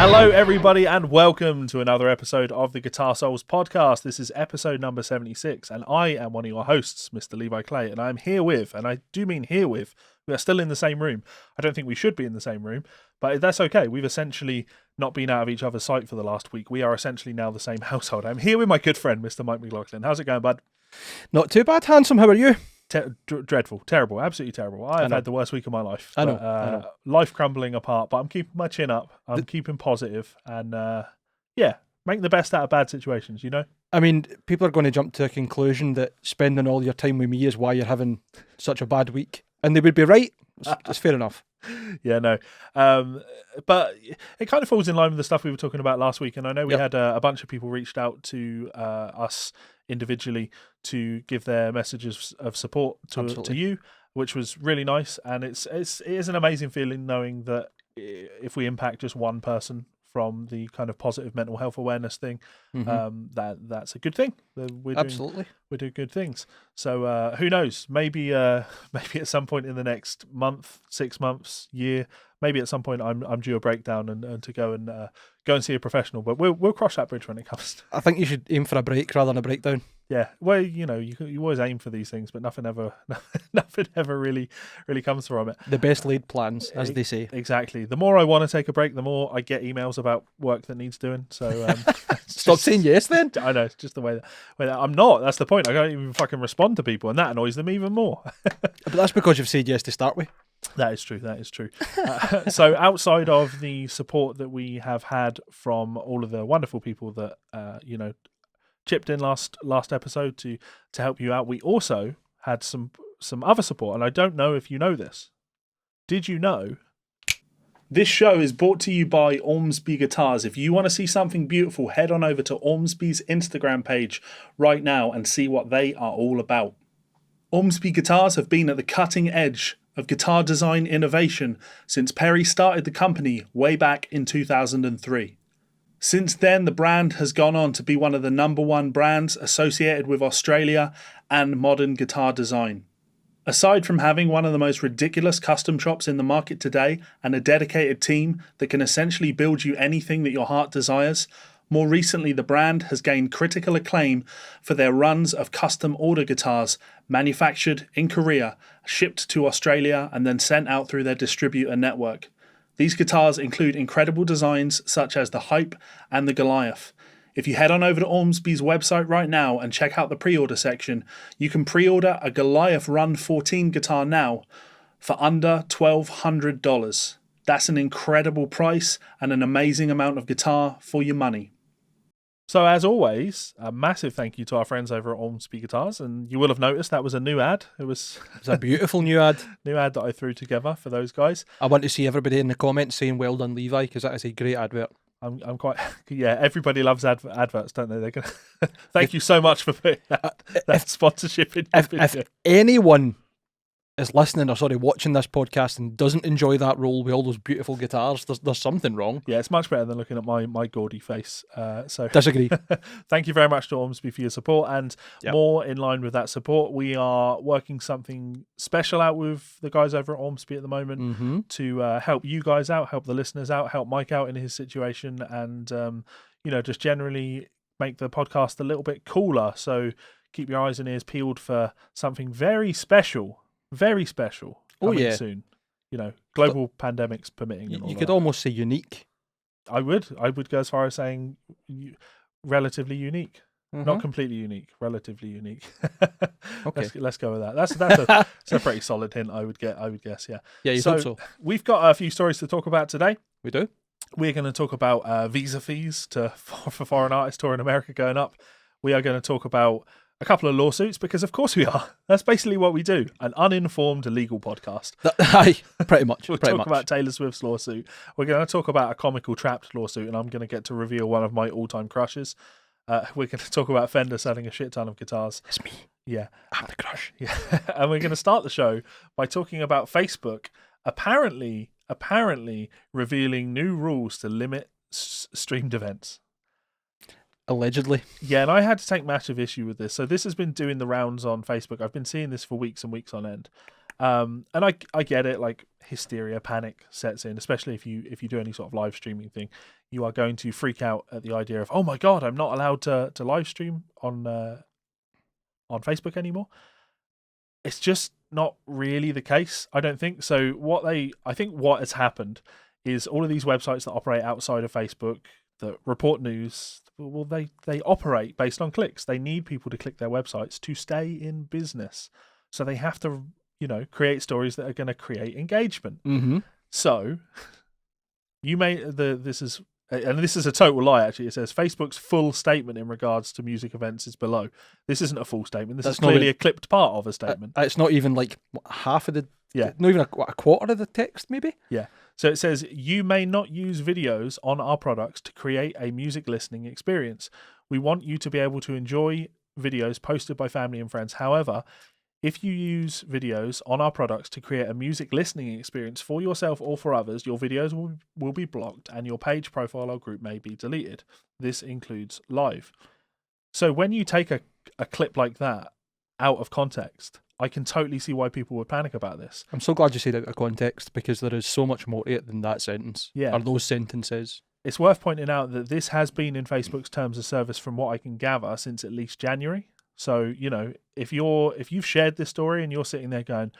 Hello, everybody, and welcome to another episode of the Guitar Souls podcast. This is episode number 76, and I am one of your hosts, Mr. Levi Clay, and I'm here with, and I do mean here with, we are still in the same room. I don't think we should be in the same room, but that's okay. We've essentially not been out of each other's sight for the last week. We are essentially now the same household. I'm here with my good friend, Mr. Mike McLaughlin. How's it going, bud? Not too bad, handsome. How are you? Dreadful, terrible, absolutely terrible. I've had the worst week of my life. I know. Life crumbling apart, but I'm keeping my chin up. I'm keeping positive and, making the best out of bad situations, you know? I mean, people are going to jump to a conclusion that spending all your time with me is why you're having such a bad week. And they would be right. It's fair enough. Yeah, no. But it kind of falls in line with the stuff we were talking about last week. And I know we had a bunch of people reached out to us individually to give their messages of support to you, which was really nice. And it is an amazing feeling knowing that if we impact just one person from the kind of positive mental health awareness thing, that's a good thing. We're doing good things. So who knows? Maybe at some point in the next month, 6 months, year, maybe at some point I'm due a breakdown and to go and see a professional. But we'll cross that bridge when it comes. I think you should aim for a break rather than a breakdown. Yeah, well, you know, you always aim for these things, but nothing ever really comes from it. The best laid plans, as they say. Exactly. The more I want to take a break, the more I get emails about work that needs doing. So stop saying yes, then. I know, it's just the way that I'm not. That's the point. I can't even fucking respond to people, and that annoys them even more. But that's because you've said yes to start with. That is true. So outside of the support that we have had from all of the wonderful people that chipped in last episode to help you out, we also had some other support, and I don't know if you know this. Did you know? This show is brought to you by OMSP Guitars. If you want to see something beautiful, head on over to OMSP's Instagram page right now and see what they are all about. OMSP Guitars have been at the cutting edge of guitar design innovation since Perry started the company way back in 2003. Since then, the brand has gone on to be one of the number one brands associated with Australia and modern guitar design. Aside from having one of the most ridiculous custom shops in the market today and a dedicated team that can essentially build you anything that your heart desires, more recently the brand has gained critical acclaim for their runs of custom order guitars manufactured in Korea, shipped to Australia and then sent out through their distributor network. These guitars include incredible designs such as the Hype and the Goliath. If you head on over to OMSP's website right now and check out the pre-order section, you can pre-order a Goliath Run 14 guitar now for under $1,200. That's an incredible price and an amazing amount of guitar for your money. So as always, a massive thank you to our friends over at OMSP Guitars, and you will have noticed that was a new ad. It's a beautiful new ad. New ad that I threw together for those guys. I want to see everybody in the comments saying well done, Levi, because that is a great advert. I'm quite everybody loves adverts, don't they? They're gonna thank you so much for putting that sponsorship in your video. If anyone is listening or watching this podcast and doesn't enjoy that role with all those beautiful guitars, there's something wrong. Yeah, it's much better than looking at my gaudy face. So disagree. Thank you very much to OMSP for your support, and more in line with that support, we are working something special out with the guys over at OMSP at the moment to help you guys out, help the listeners out, help Mike out in his situation, and just generally make the podcast a little bit cooler. So keep your eyes and ears peeled for something very special. Very special. Coming soon. Global pandemics permitting. You could almost say unique. I would go as far as saying relatively unique. Not completely unique. Relatively unique. Okay. Let's go with that. That's a pretty solid hint. I would guess. Yeah. Yeah. You hope so. We've got a few stories to talk about today. We do. We're going to talk about visa fees for foreign artists touring America going up. We are going to talk about a couple of lawsuits, because of course we are. That's basically what we do. An uninformed legal podcast. Pretty much. We'll talk about Taylor Swift's lawsuit. We're going to talk about a comical Trapped lawsuit, and I'm going to get to reveal one of my all-time crushes. We're going to talk about Fender selling a shit ton of guitars. It's me. Yeah. I'm the crush. Yeah. And we're going to start the show by talking about Facebook apparently revealing new rules to limit streamed events. Allegedly. Yeah, and I had to take massive issue with this. So this has been doing the rounds on Facebook. I've been seeing this for weeks and weeks on end. And I get it, like hysteria, panic sets in, especially if you do any sort of live streaming thing. You are going to freak out at the idea of, oh my God, I'm not allowed to live stream on Facebook anymore. It's just not really the case, I don't think. So I think what has happened is all of these websites that operate outside of Facebook that report news, well, they operate based on clicks. They need people to click their websites to stay in business. So they have to, create stories that are going to create engagement. Mm-hmm. So this is a total lie, actually. It says Facebook's full statement in regards to music events is below. This isn't a full statement. This is clearly a clipped part of a statement. It's not even like half of the... Yeah. Not even a quarter of the text, maybe? Yeah. So it says, you may not use videos on our products to create a music listening experience. We want you to be able to enjoy videos posted by family and friends. However, if you use videos on our products to create a music listening experience for yourself or for others, your videos will be blocked and your page, profile, or group may be deleted. This includes live. So when you take a clip like that out of context, I can totally see why people would panic about this. I'm so glad you said out of context, because there is so much more to it than that sentence. Yeah. Or those sentences. It's worth pointing out that this has been in Facebook's terms of service from what I can gather since at least January. So, if you've shared this story and you're sitting there going,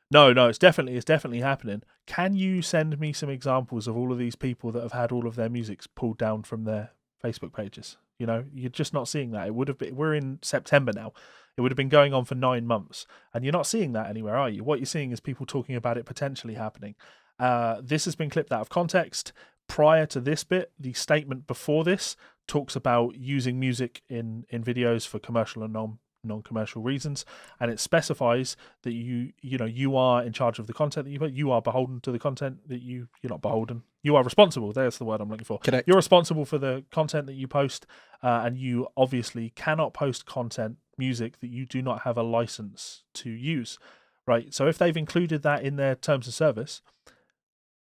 no, it's definitely happening. Can you send me some examples of all of these people that have had all of their music pulled down from their Facebook pages? You're just not seeing that. It would have been, we're in September now. It would have been going on for 9 months, and you're not seeing that anywhere, are you? What you're seeing is people talking about it potentially happening. This has been clipped out of context. Prior to this bit, the statement before this talks about using music in videos for commercial and non-commercial reasons, and it specifies that you are in charge of the content that you put. You are beholden to the content that you're not beholden. You are responsible. There's the word I'm looking for. Correct. You're responsible for the content that you post, and you obviously cannot post music that you do not have a license to use. Right. So if they've included that in their terms of service,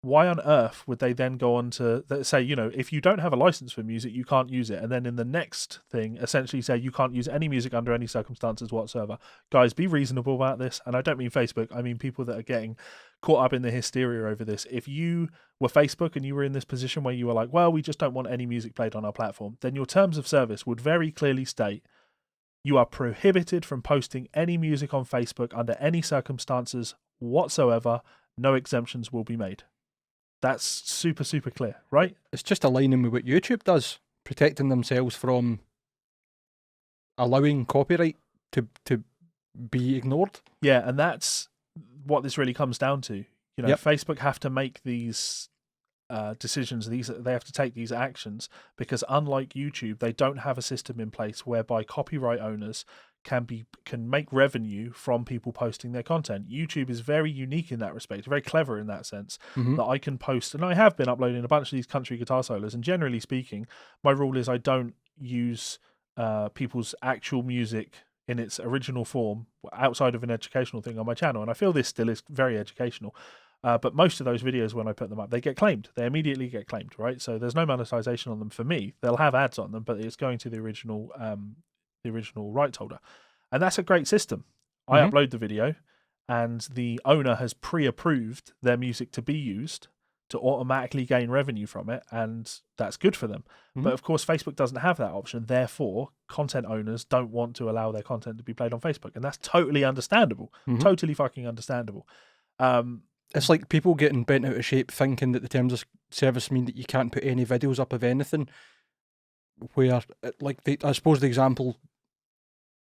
why on earth would they then go on to say, if you don't have a license for music, you can't use it. And then in the next thing, essentially say you can't use any music under any circumstances whatsoever. Guys, be reasonable about this. And I don't mean Facebook. I mean people that are getting caught up in the hysteria over this. If you were Facebook and you were in this position where you were like, well, we just don't want any music played on our platform, then your terms of service would very clearly state you are prohibited from posting any music on Facebook under any circumstances whatsoever. No exemptions will be made. That's super, super clear, right? It's just aligning with what YouTube does, protecting themselves from allowing copyright to be ignored. Yeah, and that's what this really comes down to. Yep. Facebook have to make these decisions. They have to take these actions because, unlike YouTube, they don't have a system in place whereby copyright owners can make revenue from people posting their content. YouTube is very unique in that respect, very clever in that sense, that I can post, and I have been uploading a bunch of these country guitar solos, and generally speaking, my rule is I don't use people's actual music in its original form outside of an educational thing on my channel, and I feel this still is very educational. But most of those videos, when I put them up, they get claimed. They immediately get claimed, right? So there's no monetization on them for me. They'll have ads on them, but it's going to the original rights holder. And that's a great system. I upload the video and the owner has pre-approved their music to be used to automatically gain revenue from it, and that's good for them. But of course, Facebook doesn't have that option. Therefore, content owners don't want to allow their content to be played on Facebook, and that's totally understandable. Totally fucking understandable. It's like people getting bent out of shape thinking that the terms of service mean that you can't put any videos up of anything, where, I suppose the example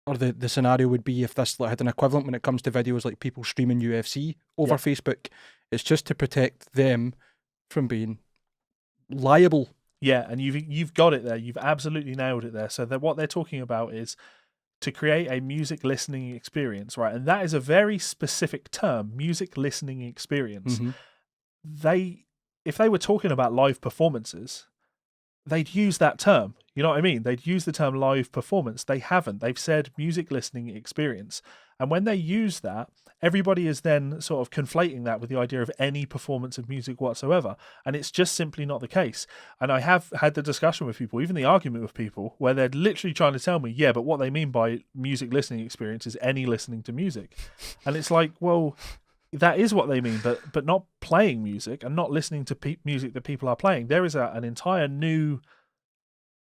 or the scenario would be if this had an equivalent when it comes to videos like people streaming UFC over Facebook. It's just to protect them from being liable. Yeah, and you've got it there. You've absolutely nailed it there. So what they're talking about is to create a music listening experience, right? And that is a very specific term, music listening experience. If they were talking about live performances, they'd use that term. You know what I mean? They'd use the term live performance. They haven't. They've said music listening experience. And when they use that, everybody is then sort of conflating that with the idea of any performance of music whatsoever. And it's just simply not the case. And I have had the discussion with people, even the argument with people, where they're literally trying to tell me, yeah, but what they mean by music listening experience is any listening to music. And it's like, well, That is what they mean, but not playing music and not listening to music that people are playing. There is an entire new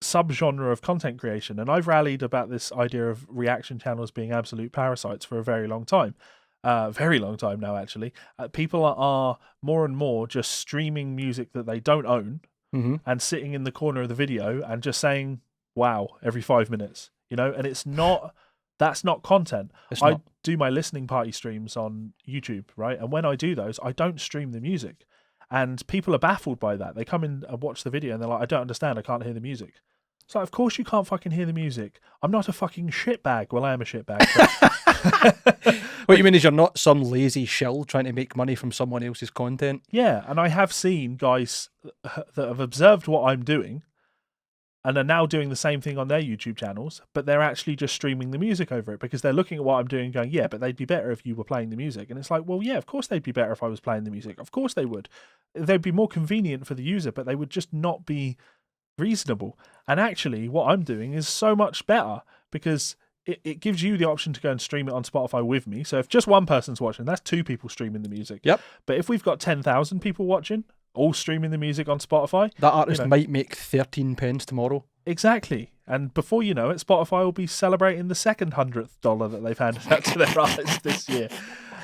subgenre of content creation, and I've rallied about this idea of reaction channels being absolute parasites for a very long time. Very long time now, actually. People are more and more just streaming music that they don't own and sitting in the corner of the video and just saying, wow, every 5 minutes, and it's not, that's not content. I do my listening party streams on YouTube, right? And when I do those, I don't stream the music. And people are baffled by that. They come in and watch the video and they're like, I don't understand. I can't hear the music. It's like, of course you can't fucking hear the music. I'm not a fucking shitbag. Well, I am a shitbag. What you mean is you're not some lazy shill trying to make money from someone else's content? Yeah, and I have seen guys that have observed what I'm doing and are now doing the same thing on their YouTube channels, but they're actually just streaming the music over it because they're looking at what I'm doing and going, yeah, but they'd be better if you were playing the music. And it's like, well, yeah, of course they'd be better if I was playing the music. Of course they would. They'd be more convenient for the user, but they would just not be reasonable. And actually what I'm doing is so much better because it gives you the option to go and stream it on Spotify with me. So if just one person's watching, that's 2 people streaming the music. Yep. But if we've got 10,000 people watching, all streaming the music on Spotify, that artist might make 13 pence tomorrow. Exactly. And before you know it, Spotify will be celebrating the second $100th that they've handed out to their artists this year.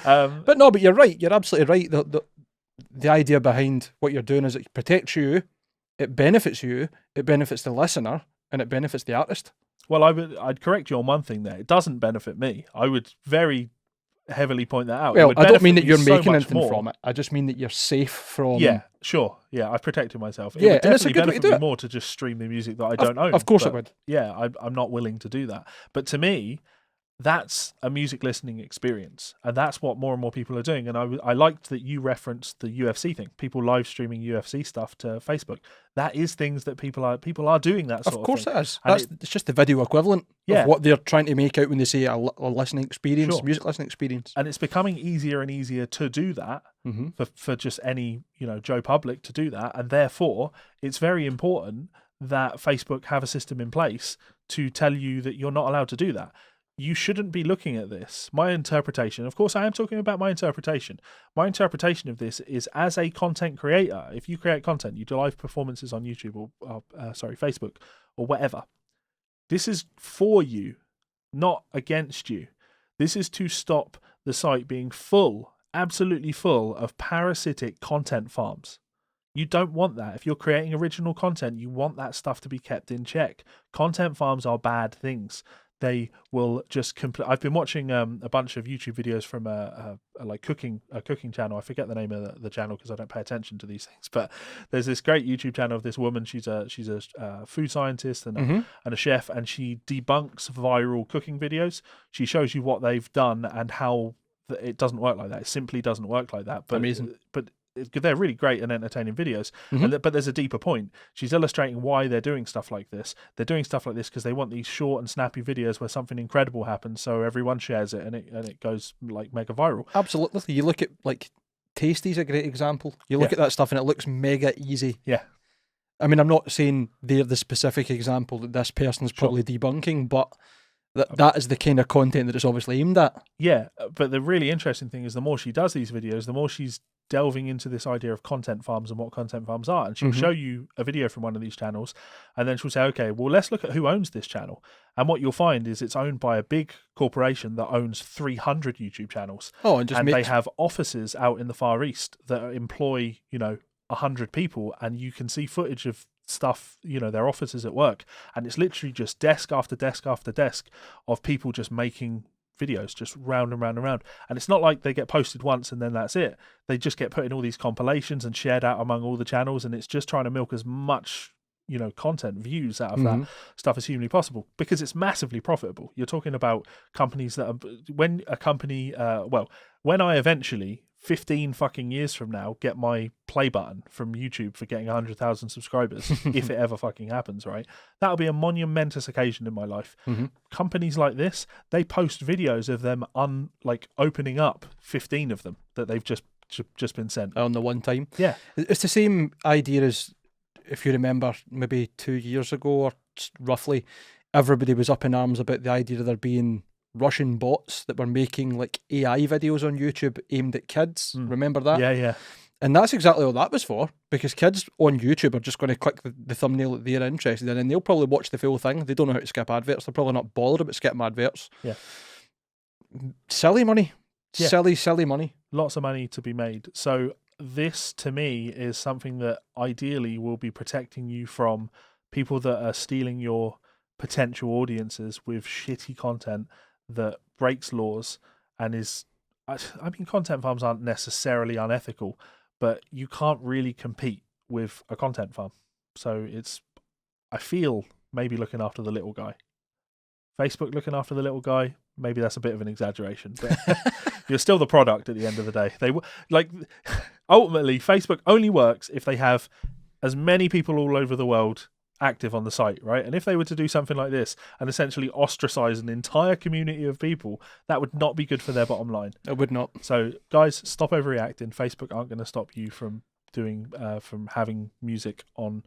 But you're right. You're absolutely right. The idea behind what you're doing is it protects you, it benefits you, it benefits the listener, and it benefits the artist. Well, I'd correct you on one thing there. It doesn't benefit me. I would very heavily point that out. Well, I don't mean that you're so making anything more from it. I just mean that you're safe from... Yeah, sure. Yeah, I've protected myself. It yeah, would and it's a definitely good way to benefit do me it. more to just stream the music that I don't own. Of course it would. Yeah, I'm not willing to do that. But to me, that's a music listening experience, and that's what more and more people are doing. And I liked that you referenced the UFC thing, people live streaming UFC stuff to Facebook. That is things that people are doing that sort of thing. Of course it is. It's just the video equivalent of what they're trying to make out when they say a listening experience, sure. Music listening experience. And it's becoming easier and easier to do that for just any Joe Public to do that, and therefore it's very important that Facebook have a system in place to tell you that you're not allowed to do that. You shouldn't be looking at this. My interpretation, of course, I am talking about my interpretation. My interpretation of this is as a content creator, if you create content, you do live performances on YouTube or Facebook or whatever, this is for you, not against you. This is to stop the site being full, absolutely full of parasitic content farms. You don't want that. If you're creating original content, you want that stuff to be kept in check. Content farms are bad things. They will just I've been watching a bunch of YouTube videos from a cooking channel. I forget the name of the channel because I don't pay attention to these things. But there's this great YouTube channel of this woman. She's a food scientist and a chef, and she debunks viral cooking videos. She shows you what they've done and how it doesn't work like that. It simply doesn't work like that. But amazing. But they're really great and entertaining videos, but there's a deeper point. She's illustrating why they're doing stuff like this. They're doing stuff like this because they want these short and snappy videos where something incredible happens, so everyone shares it and it goes like mega viral. Absolutely. You look at like Tasty's a great example. You look at that stuff and it looks mega easy. Yeah. I mean, I'm not saying they're the specific example that this person's probably debunking, but that is the kind of content that it's obviously aimed at. Yeah, but the really interesting thing is the more she does these videos, the more she's delving into this idea of content farms and what content farms are. And she'll show you a video from one of these channels, and then she'll say, okay, well, let's look at who owns this channel. And what you'll find is it's owned by a big corporation that owns 300 YouTube channels. Oh, and they have offices out in the Far East that employ, 100 people, and you can see footage of stuff, their offices at work, and it's literally just desk after desk after desk of people just making videos just round and round and round. And it's not like they get posted once and then that's it. They just get put in all these compilations and shared out among all the channels, and it's just trying to milk as much content views out of that stuff as humanly possible, because it's massively profitable. You're talking about companies that are, when I eventually 15 fucking years from now get my play button from YouTube for getting 100,000 subscribers, if it ever fucking happens, right? That'll be a monumentous occasion in my life. Companies like this, they post videos of them opening up 15 of them that they've just been sent on the one time. Yeah, it's the same idea as, if you remember, maybe 2 years ago or roughly, everybody was up in arms about the idea of there being Russian bots that were making like AI videos on YouTube aimed at kids. Remember that? Yeah. And that's exactly what that was for, because kids on YouTube are just going to click the thumbnail that they're interested in, and they'll probably watch the full thing. They don't know how to skip adverts. They're probably not bothered about skipping adverts. Yeah. Silly money. Yeah. Silly money. Lots of money to be made. So this, to me, is something that ideally will be protecting you from people that are stealing your potential audiences with shitty content that breaks laws and is... I mean, content farms aren't necessarily unethical, but you can't really compete with a content farm. So it's, I feel, maybe looking after the little guy. Facebook looking after the little guy, maybe that's a bit of an exaggeration, but you're still the product at the end of the day. Ultimately, Facebook only works if they have as many people all over the world active on the site, right? And if they were to do something like this and essentially ostracize an entire community of people, that would not be good for their bottom line. It would not. So guys, stop overreacting. Facebook aren't going to stop you from doing from having music on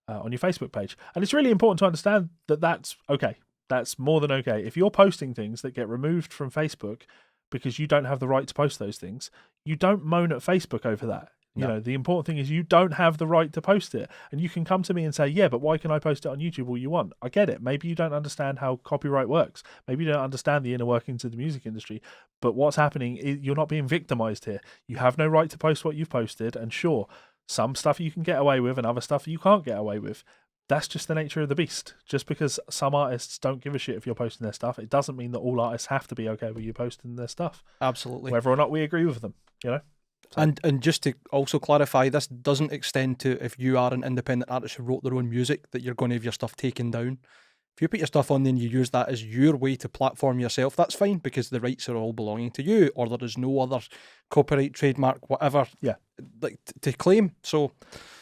your Facebook page. And it's really important to understand that that's okay. That's more than okay. If you're posting things that get removed from Facebook because you don't have the right to post those things, you don't moan at Facebook over that. You know, the important thing is you don't have the right to post it. And you can come to me and say, yeah, but why can I post it on YouTube all you want? I get it. Maybe you don't understand how copyright works. Maybe you don't understand the inner workings of the music industry. But what's happening is you're not being victimized here. You have no right to post what you've posted. And sure, some stuff you can get away with and other stuff you can't get away with. That's just the nature of the beast. Just because some artists don't give a shit if you're posting their stuff, it doesn't mean that all artists have to be okay with you posting their stuff. Absolutely. Whether or not we agree with them, you know? So. And just to also clarify, this doesn't extend to if you are an independent artist who wrote their own music, that you're going to have your stuff taken down. If you put your stuff on there and you use that as your way to platform yourself, that's fine, because the rights are all belonging to you, or there is no other copyright, trademark, whatever, like to claim. So,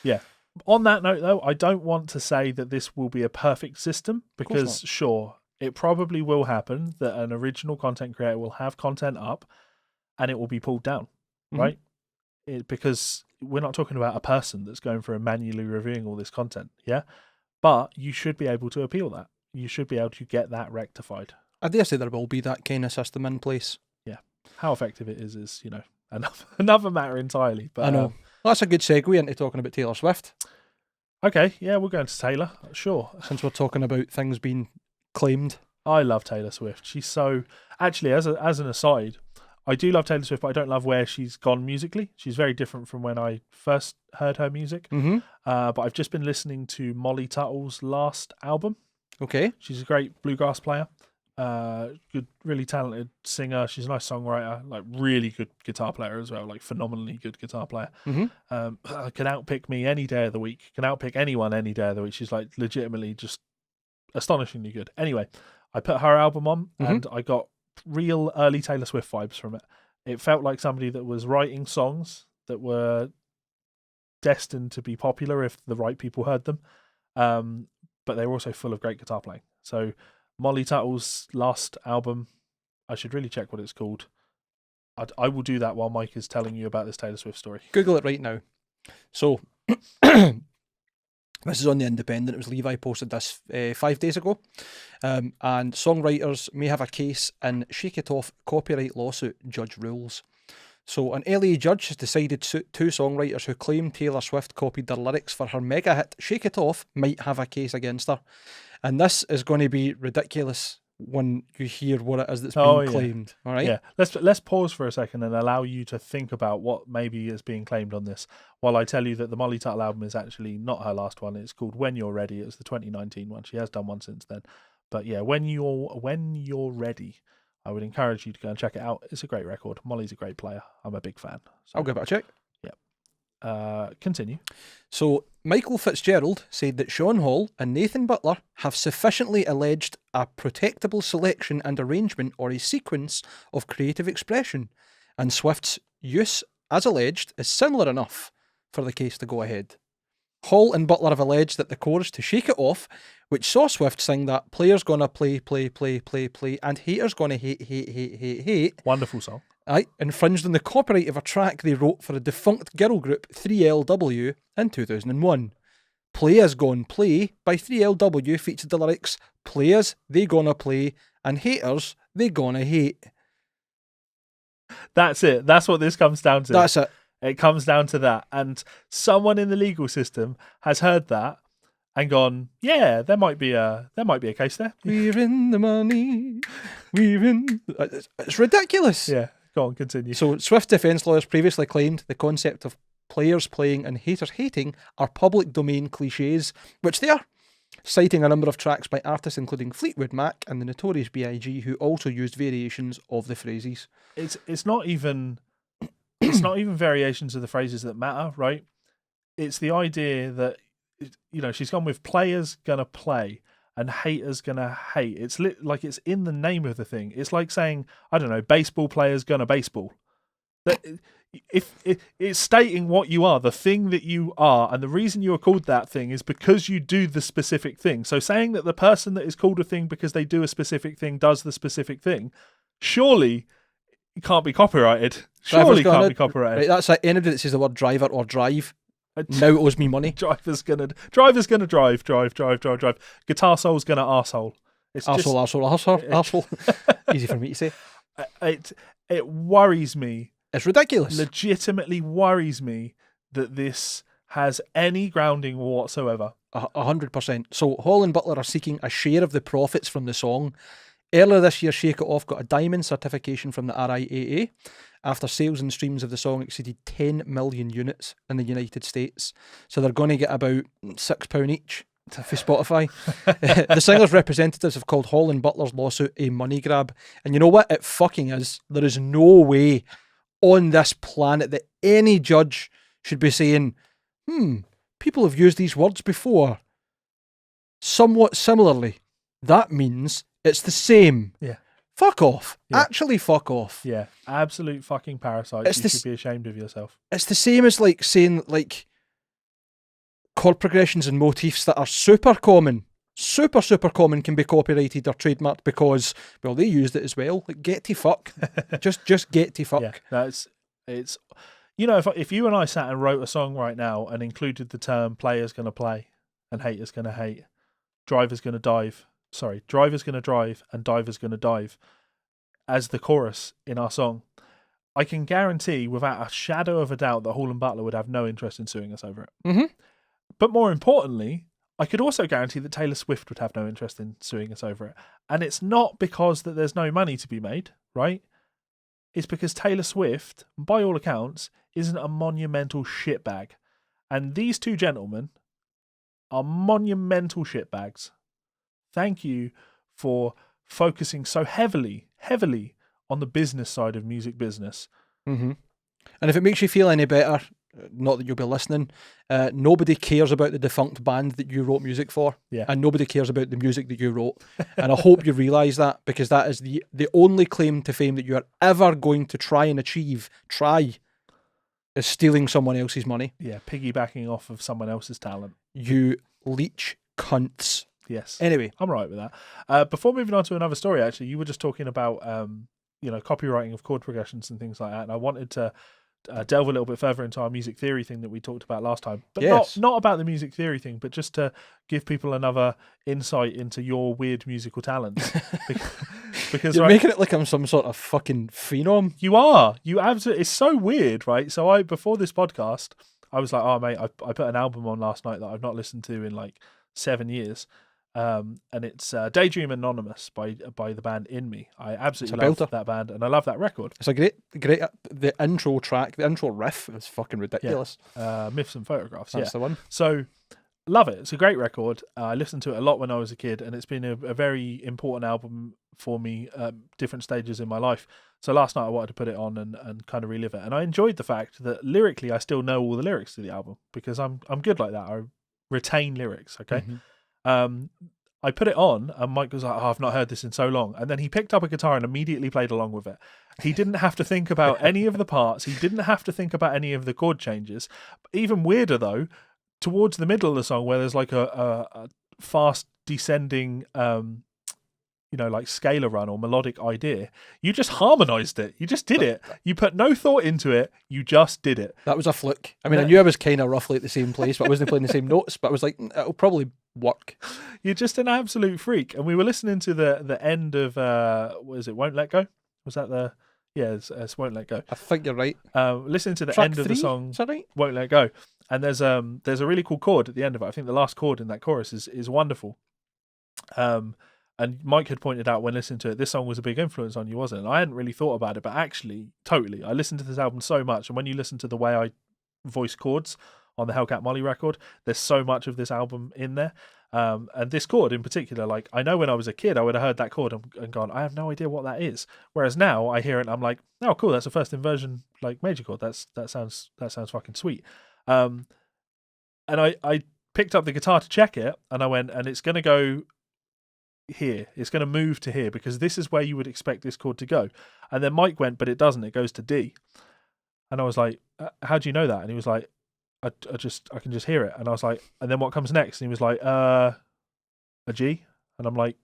yeah. On that note, though, I don't want to say that this will be a perfect system, because sure, it probably will happen that an original content creator will have content up and it will be pulled down, right? Because we're not talking about a person that's going through and manually reviewing all this content, yeah? But you should be able to appeal that. You should be able to get that rectified. I dare say there will be that kind of system in place. Yeah. How effective it is, you know, another matter entirely. But I know. Well, that's a good segue into talking about Taylor Swift. Okay, yeah, we're going to Taylor, sure. Since we're talking about things being claimed. I love Taylor Swift. She's so... Actually, as an aside... I do love Taylor Swift, but I don't love where she's gone musically. She's very different from when I first heard her music. But I've just been listening to Molly Tuttle's last album. Okay. She's a great bluegrass player. Good, really talented singer. She's a nice songwriter. Like, really good guitar player as well. Like, phenomenally good guitar player. Can outpick me any day of the week. Can outpick anyone any day of the week. She's like legitimately just astonishingly good. Anyway, I put her album on and I got real early Taylor Swift vibes from it. It felt like somebody that was writing songs that were destined to be popular if the right people heard them, but they were also full of great guitar playing. So Molly Tuttle's last album, I should really check what it's called. I will do that while Mike is telling you about this Taylor Swift story. Google it right now. So this is on The Independent. It was Levi posted this 5 days ago. And songwriters may have a case in Shake It Off copyright lawsuit, judge rules. So an LA judge has decided two songwriters who claim Taylor Swift copied their lyrics for her mega hit Shake It Off might have a case against her. And this is going to be ridiculous when you hear what it is that's being claimed. All right. Yeah. Let's pause for a second and allow you to think about what maybe is being claimed on this, while I tell you that the Molly Tuttle album is actually not her last one. It's called When You're Ready. It was the 2019 one. She has done one since then. But yeah, when you're ready, I would encourage you to go and check it out. It's a great record. Molly's a great player. I'm a big fan. So, I'll give it a check. Continue. So Michael Fitzgerald said that Sean Hall and Nathan Butler have sufficiently alleged a protectable selection and arrangement or a sequence of creative expression, and Swift's use, as alleged, is similar enough for the case to go ahead. Hall and Butler have alleged that the chorus to Shake It Off, which saw Swift sing that players gonna play, and haters gonna hate. Wonderful song. Infringed on the copyright of a track they wrote for a defunct girl group 3LW in 2001. Play As Gone Play by 3LW featured the lyrics "Play As They Gonna Play" and "Haters they gonna hate. That's it. That's what this comes down to. That's it. It comes down to that. And someone in the legal system has heard that and gone, yeah, there might be a case there. We're in the money. We're in. It's ridiculous. Yeah, go on, continue. So Swift defence lawyers previously claimed the concept of players playing and haters hating are public domain cliches, which they are, citing a number of tracks by artists including Fleetwood Mac and the Notorious B.I.G., who also used variations of the phrases. It's not even variations of the phrases that matter, right? It's the idea that, you know, she's gone with players gonna play and haters gonna hate. It's like it's in the name of the thing. It's like saying, I don't know, baseball players gonna baseball. That if it's stating what you are, the thing that you are, and the reason you are called that thing is because you do the specific thing. So saying that the person that is called a thing because they do a specific thing does the specific thing, surely it can't be copyrighted. Surely can't be copyrighted. Right, that's like anybody that says the word driver or drive now owes me money. Driver's gonna drive. Guitar soul's gonna arsehole. It's Arsehole. Easy for me to say. It worries me. It's ridiculous. Legitimately worries me that this has any grounding whatsoever. 100%. So Hall and Butler are seeking a share of the profits from the song. Earlier this year, Shake It Off got a diamond certification from the RIAA after sales and streams of the song exceeded 10 million units in the United States. So they're going to get about £6 each for Spotify. The singer's representatives have called Hall and Butler's lawsuit a money grab. And you know what? It fucking is. There is no way on this planet that any judge should be saying, people have used these words before. Somewhat similarly. That means it's the same. Yeah. Fuck off. Yeah. Actually, fuck off. Yeah. Absolute fucking parasites. You should be ashamed of yourself. It's the same as like saying like chord progressions and motifs that are super common can be copyrighted or trademarked because, well, they used it as well. Like, get to fuck. just get to fuck. Yeah, it's you know, if you and I sat and wrote a song right now and included the term player's gonna play and hater's gonna hate, driver's gonna drive and diver's gonna dive as the chorus in our song, I can guarantee without a shadow of a doubt that Hall and Butler would have no interest in suing us over it. Mm-hmm. But more importantly, I could also guarantee that Taylor Swift would have no interest in suing us over it. And it's not because that there's no money to be made, right? It's because Taylor Swift, by all accounts, isn't a monumental shitbag. And these two gentlemen are monumental shitbags. Thank you for focusing so heavily on the business side of music business. Mm-hmm. And if it makes you feel any better, not that you'll be listening, nobody cares about the defunct band that you wrote music for. Yeah. And nobody cares about the music that you wrote. And I hope you realise that, because that is the only claim to fame that you are ever going to try and achieve, is stealing someone else's money. Yeah, piggybacking off of someone else's talent. You leech cunts. Yes. Anyway. I'm right with that. Before moving on to another story, actually, you were just talking about copywriting of chord progressions and things like that. And I wanted to delve a little bit further into our music theory thing that we talked about last time. But yes. not about the music theory thing, but just to give people another insight into your weird musical talents. Because you're making it like I'm some sort of fucking phenom. You are. You absolutely. It's so weird, right? So before this podcast, I was like, oh mate, I put an album on last night that I've not listened to in like 7 years. And it's Daydream Anonymous by the band In Me. I absolutely love that band, and I love that record. It's a great. The intro track, the intro riff is fucking ridiculous. Yeah. Myths and Photographs. That's the one. So love it. It's a great record. I listened to it a lot when I was a kid, and it's been a very important album for me at different stages in my life. So last night I wanted to put it on and kind of relive it, and I enjoyed the fact that lyrically I still know all the lyrics to the album because I'm good like that. I retain lyrics. Okay. Mm-hmm. I put it on and Mike was like, I've not heard this in so long. And then he picked up a guitar and immediately played along with it. He didn't have to think about any of the parts. He didn't have to think about any of the chord changes. Even weirder though, towards the middle of the song where there's like a fast descending, like scalar run or melodic idea. You just harmonized it. You just did it. You put no thought into it. You just did it. That was a fluke. I mean, I knew I was kind of roughly at the same place, but I wasn't playing the same notes. But I was like, it'll probably work. You're just an absolute freak. And we were listening to the end of what is it? Won't Let Go? Was that the? Yeah, it's Won't Let Go. I think you're right. Listening to the Track end 3? of the song, Is that right? Won't Let Go, and there's a really cool chord at the end of it. I think the last chord in that chorus is wonderful. And Mike had pointed out when listening to it, this song was a big influence on you, wasn't it? And I hadn't really thought about it, but actually, totally. I listened to this album so much, and when you listen to the way I voice chords on the Hellcat Molly record, there's so much of this album in there. And this chord in particular, like, I know when I was a kid, I would have heard that chord and gone, I have no idea what that is. Whereas now I hear it and I'm like, oh, cool, that's a first inversion, like, major chord. That sounds fucking sweet. And I picked up the guitar to check it, and I went, and it's going to go here. It's going to move to here because this is where you would expect this chord to go. And then Mike went, but it doesn't. It goes to D. And I was like, how do you know that? And he was like, I can just hear it. And I was like, and then what comes next? And he was like, a G. And I'm like,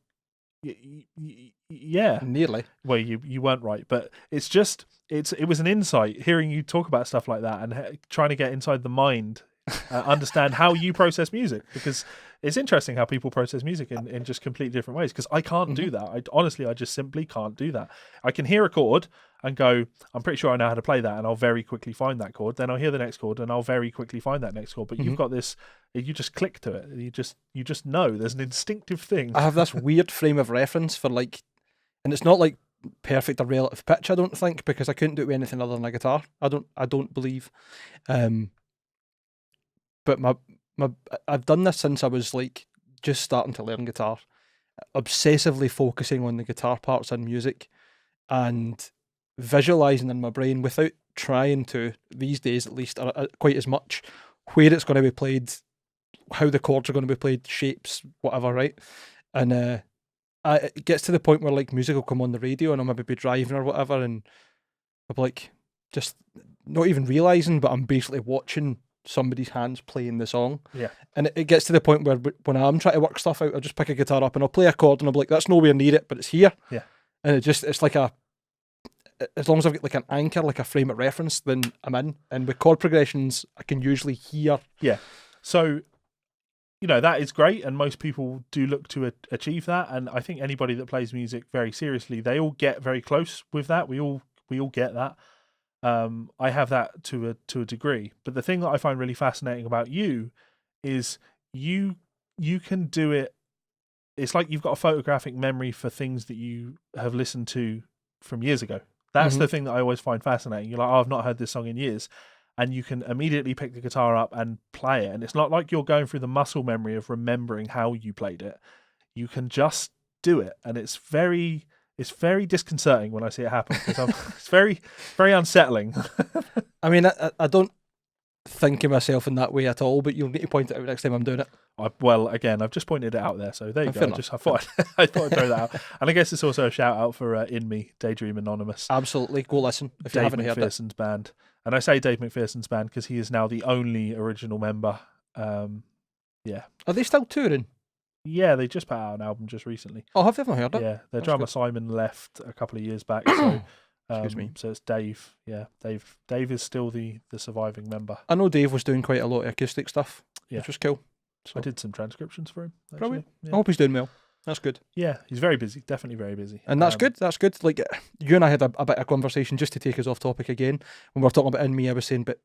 yeah, nearly. Well, you weren't right, but it's just it was an insight hearing you talk about stuff like that and trying to get inside the mind, understand how you process music, because it's interesting how people process music in just completely different ways. Because I can't do that. I just simply can't do that. I can hear a chord and go, I'm pretty sure I know how to play that, and I'll very quickly find that chord. Then I'll hear the next chord and I'll very quickly find that next chord. But you've got this, you just click to it. You just know. There's an instinctive thing. I have this weird frame of reference for, like, and it's not like perfect or relative pitch, I don't think, because I couldn't do it with anything other than a guitar. I don't believe. But I've done this since I was, like, just starting to learn guitar, obsessively focusing on the guitar parts in music and visualizing in my brain without trying to, these days at least, quite as much, where it's going to be played, how the chords are going to be played, shapes, whatever, right? And it gets to the point where, like, music will come on the radio and I'll maybe be driving or whatever, and I'll be like, just not even realizing, but I'm basically watching somebody's hands playing the song. Yeah. And it gets to the point where when I'm trying to work stuff out, I'll just pick a guitar up and I'll play a chord and I'll be like, that's nowhere near it, but it's here. Yeah. And it's like as long as I've got, like, an anchor, like a frame of reference, then I'm in. And with chord progressions, I can usually hear. Yeah. So, that is great, and most people do look to achieve that. And I think anybody that plays music very seriously, they all get very close with that. We all get that. I have that to a degree, but the thing that I find really fascinating about you is you can do it. It's like you've got a photographic memory for things that you have listened to from years ago. That's the thing that I always find fascinating. You're like, oh, I've not heard this song in years, and you can immediately pick the guitar up and play it. And it's not like you're going through the muscle memory of remembering how you played it. You can just do it, and it's very disconcerting when I see it happen, because it's very, very unsettling. I mean, I don't think of myself in that way at all, but you'll need to point it out next time I'm doing it. Well, again, I've just pointed it out there, so there you go. I thought I'd throw that out. And I guess it's also a shout out for In Me, Daydream Anonymous. Absolutely. Go listen if you haven't heard it. Dave McPherson's band. And I say Dave McPherson's band because he is now the only original member. Yeah. Are they still touring? Yeah, they just put out an album just recently. Oh, have they not heard it? Yeah, their drummer Simon left a couple of years back, so excuse me. So it's Dave. Yeah, Dave is still the surviving member. I know Dave was doing quite a lot of acoustic stuff, which was cool. So I did some transcriptions for him. Probably. Yeah. I hope he's doing well. That's good. Yeah, he's very busy. Definitely very busy. And that's good. That's good. Like, you and I had a bit of conversation, just to take us off topic again. When we were talking about In Me, I was saying, but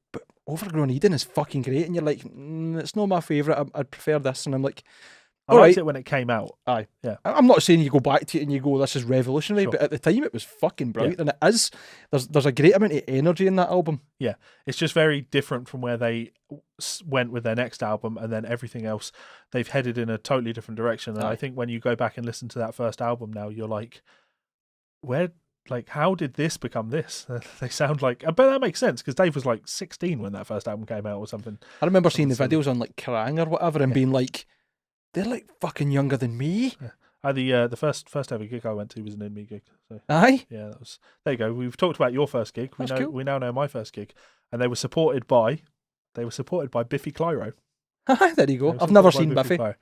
Overgrown Eden is fucking great. And you're like, it's not my favourite. I'd prefer this. And I'm like, I liked it when it came out. Aye. Yeah. I'm not saying you go back to it and you go, this is revolutionary, Sure. but at the time it was fucking brilliant. And it is. There's a great amount of energy in that album. Yeah. It's just very different from where they went with their next album, and then everything else, they've headed in a totally different direction. And I think when you go back and listen to that first album now, you're like, how did this become this? They sound like, but that makes sense because Dave was like 16 when that first album came out or something. I remember seeing the videos on, like, Kerrang or whatever and being like, they're like fucking younger than me. Yeah. The first ever gig I went to was an In Me gig. So aye. yeah, that was. There you go. We've talked about your first gig. Cool. We now know my first gig, and they were supported by Biffy Clyro. There you go. I've never seen Biffy. Clyro,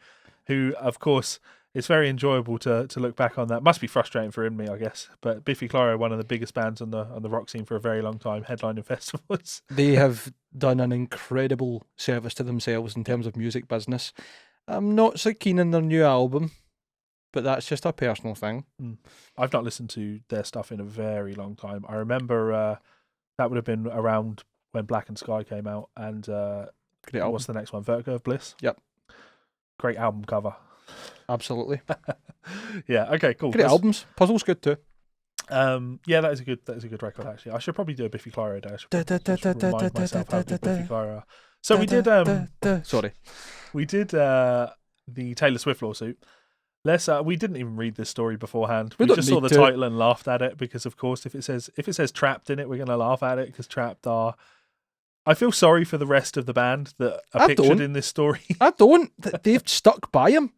who, of course, it's very enjoyable to look back on that. Must be frustrating for me, I guess. But Biffy Clyro, one of the biggest bands on the rock scene for a very long time, headlining festivals. They have done an incredible service to themselves in terms of music business. I'm not so keen on their new album, but that's just a personal thing. I've not listened to their stuff in a very long time. I remember that would have been around when Black and Sky came out, and what's the next one? Vertigo of Bliss. Yep. Great album cover. Absolutely. Yeah. Okay. Cool. Great albums. Puzzle's good too. Yeah, that is a good record actually. I should probably do a Biffy Clyro day. I should just remind myself how good Biffy Clyro are. So we did. Sorry. We did the Taylor Swift lawsuit. We didn't even read this story beforehand. We just saw the title and laughed at it because, of course, if it says Trapped in it, we're going to laugh at it because Trapped are. I feel sorry for the rest of the band that are pictured in this story. I don't. They've stuck by him,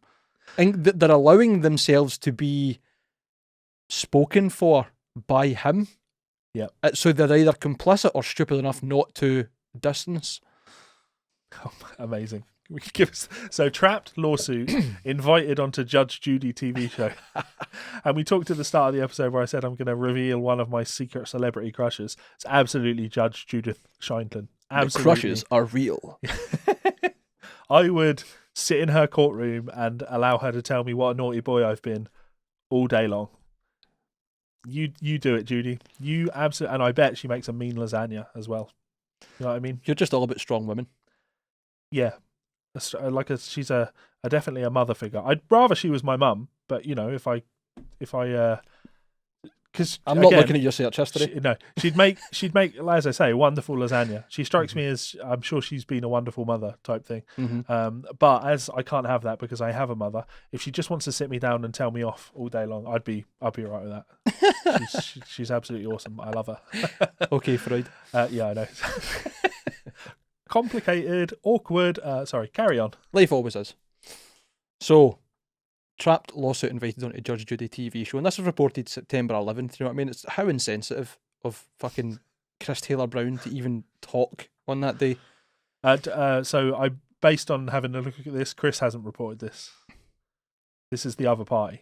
and they're allowing themselves to be spoken for by him. Yeah. So they're either complicit or stupid enough not to distance. Oh, amazing. We could give us Trapped lawsuit invited onto Judge Judy TV show, and we talked at the start of the episode where I said I'm going to reveal one of my secret celebrity crushes. It's absolutely Judge Judith Sheinton. Absolutely. The crushes are real. I would sit in her courtroom and allow her to tell me what a naughty boy I've been all day long. You do it, Judy. You absolutely, and I bet she makes a mean lasagna as well. You know what I mean? You're just all about strong women. Yeah. She's definitely a mother figure. I'd rather she was my mum, but you know, if I because I'm not looking at your search history. She'd make, as I say, wonderful lasagna. She strikes me as, I'm sure she's been a wonderful mother type thing. But as I can't have that because I have a mother, if she just wants to sit me down and tell me off all day long, I'd be all right with that. she's absolutely awesome. I love her. Okay, Freud. Yeah, I know. Complicated, awkward. Sorry, carry on. Life always is. So, Trapped lawsuit invited onto Judge Judy TV show, and this was reported September 11th. You know what I mean? It's how insensitive of fucking Chris Taylor Brown to even talk on that day. So based on having a look at this, Chris hasn't reported this. This is the other party.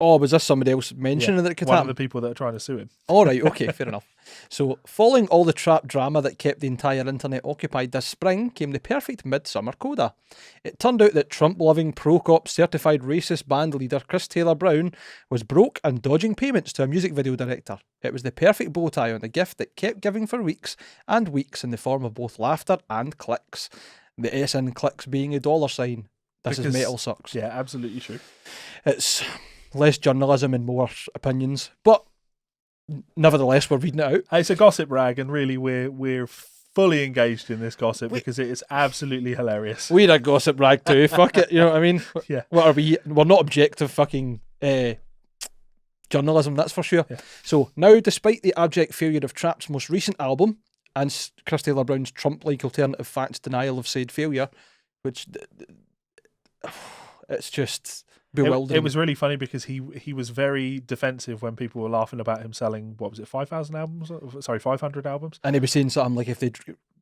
Oh, was this somebody else mentioning that it could happen? One of the people that are trying to sue him. All right, okay, fair enough. So, following all the Trapped drama that kept the entire internet occupied this spring came the perfect midsummer coda. It turned out that Trump-loving pro-cop certified racist band leader Chris Taylor Brown was broke and dodging payments to a music video director. It was the perfect bow tie on the gift that kept giving for weeks and weeks in the form of both laughter and clicks. The S in clicks being a $sign. This is metal sucks. Yeah, absolutely true. It's less journalism and more opinions, but nevertheless, we're reading it out. It's a gossip rag, and really, we're fully engaged in this gossip because it is absolutely hilarious. We're a gossip rag too. Fuck it, you know what I mean? Yeah. What are we? We're not objective fucking journalism, that's for sure. Yeah. So now, despite the abject failure of Trapped's most recent album and Chris Taylor Brown's Trump-like alternative facts denial of said failure, which it's just bewildering. It was really funny because he was very defensive when people were laughing about him selling, what was it, 5,000 albums? Sorry, 500 albums. And he was saying something like if they'd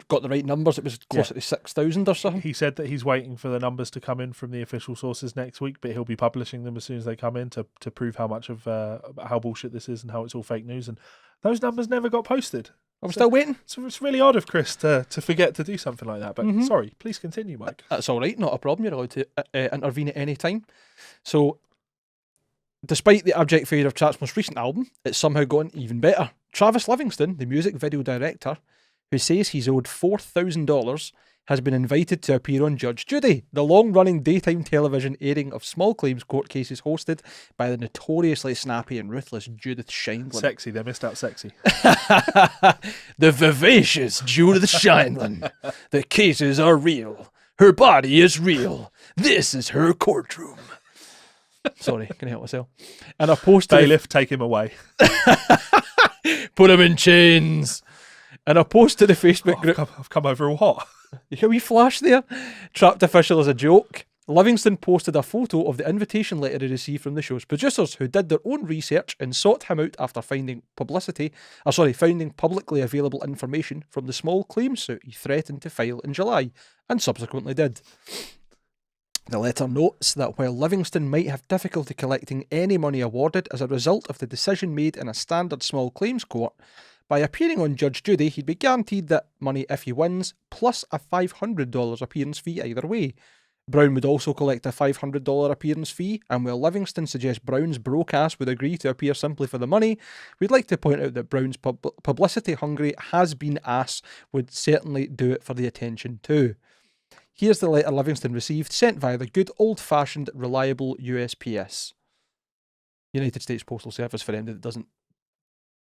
got the right numbers, it was closer to 6,000 or something. He said that he's waiting for the numbers to come in from the official sources next week, but he'll be publishing them as soon as they come in to prove how much of how bullshit this is and how it's all fake news. And those numbers never got posted. I'm still waiting. So it's really odd of Chris to forget to do something like that. But sorry, please continue, Mike. That's all right, not a problem. You're allowed to intervene at any time. So, despite the abject failure of Trapped's most recent album, it's somehow gotten even better. Travis Livingston, the music video director, who says he's owed $4,000, has been invited to appear on Judge Judy, the long-running daytime television airing of small claims court cases hosted by the notoriously snappy and ruthless Judith Sheindlin. Sexy, they missed out sexy. The vivacious Judith Sheindlin. The cases are real. Her body is real. This is her courtroom. Sorry, can I help myself? And a post bailiff, take him away. Put him in chains. And a post to the Facebook group. I've come over a what? You hear a wee flash there? Trapped official as a joke. Livingston posted a photo of the invitation letter he received from the show's producers, who did their own research and sought him out after finding publicly available information from the small claims suit he threatened to file in July, and subsequently did. The letter notes that while Livingston might have difficulty collecting any money awarded as a result of the decision made in a standard small claims court, by appearing on Judge Judy, he'd be guaranteed that money if he wins, plus a $500 appearance fee either way. Brown would also collect a $500 appearance fee, and while Livingston suggests Brown's broke ass would agree to appear simply for the money, we'd like to point out that Brown's publicity hungry has-been ass would certainly do it for the attention too. Here's the letter Livingston received, sent via the good old-fashioned reliable USPS. United States Postal Service, for anybody that doesn't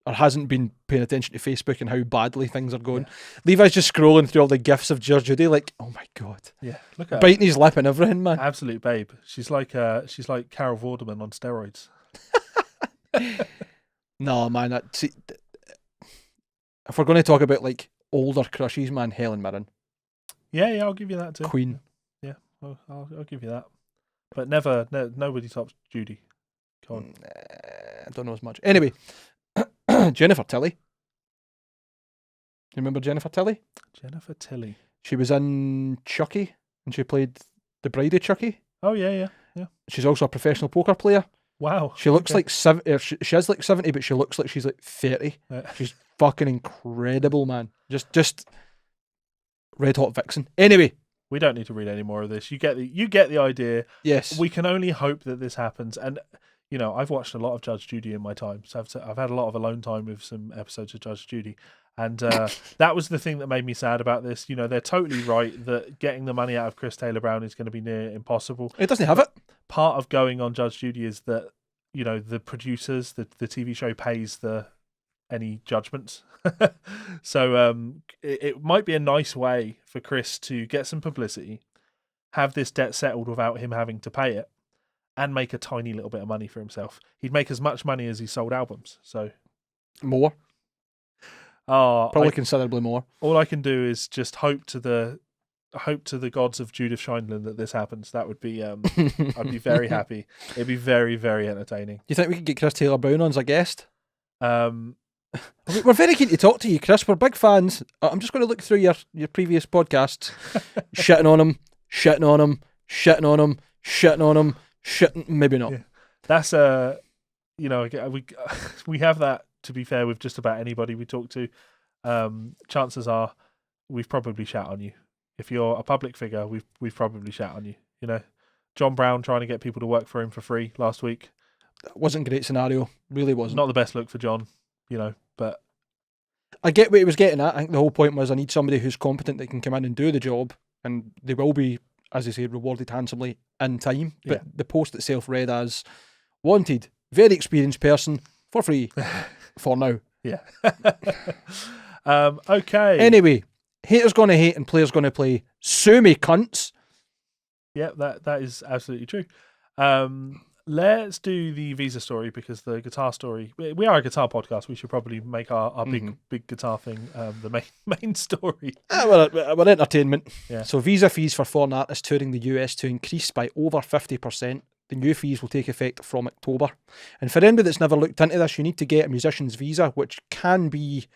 or hasn't been paying attention to Facebook and how badly things are going. Yeah. Levi's just scrolling through all the gifs of Judge Judy, like, oh my god. Yeah, look at biting his lip and everything, man. Absolute babe. She's like Carol Vorderman on steroids. No, man. See, if we're going to talk about like older crushes, man, Helen Mirren. Yeah, I'll give you that too. Queen. Yeah, I'll give you that. But nobody tops Judy. Come on. I don't know as much. Anyway. Jennifer Tilly. You remember Jennifer Tilly? Jennifer Tilly. She was in Chucky, and she played the bride of Chucky. Oh, yeah. She's also a professional poker player. Wow. She looks like 70. She is like 70, but she looks like she's like 30. She's fucking incredible, man. Just red hot vixen. Anyway. We don't need to read any more of this. You get the idea. Yes. We can only hope that this happens. And you know, I've watched a lot of Judge Judy in my time, so I've had a lot of alone time with some episodes of Judge Judy, and that was the thing that made me sad about this. You know, they're totally right that getting the money out of Chris Taylor Brown is going to be near impossible. It doesn't have it. Part of going on Judge Judy is that, you know, the producers, the TV show pays any judgments. So it might be a nice way for Chris to get some publicity, have this debt settled without him having to pay it, and make a tiny little bit of money for himself. He'd make as much money as he sold albums. So more. Probably considerably more. All I can do is just hope to the gods of Judith Scheindlin that this happens. That would be I'd be very happy. It'd be very, very entertaining. Do you think we could get Chris Taylor Brown on as a guest? We're very keen to talk to you, Chris. We're big fans. I'm just going to look through your previous podcasts, shitting on him, maybe not. Yeah. That's we have that, to be fair, with just about anybody we talk to. Chances are we've probably shat on you. If you're a public figure, we've probably shat on you. You know, John Brown trying to get people to work for him for free last week. That wasn't a great scenario. Really wasn't. Not the best look for John, you know, but I get what he was getting at. I think the whole point was I need somebody who's competent that can come in and do the job, and they will be, as I say, rewarded handsomely in time. But the post itself read as wanted, very experienced person for free for now. Yeah. Okay. Anyway, haters gonna hate and players gonna play. Sue me, cunts. Yeah, that is absolutely true. Let's do the Visa story, because the guitar story. We are a guitar podcast. We should probably make our big guitar thing the main story. We're entertainment. Yeah. So Visa fees for foreign artists touring the US to increase by over 50%. The new fees will take effect from October. And for anybody that's never looked into this, you need to get a musician's visa, which can be,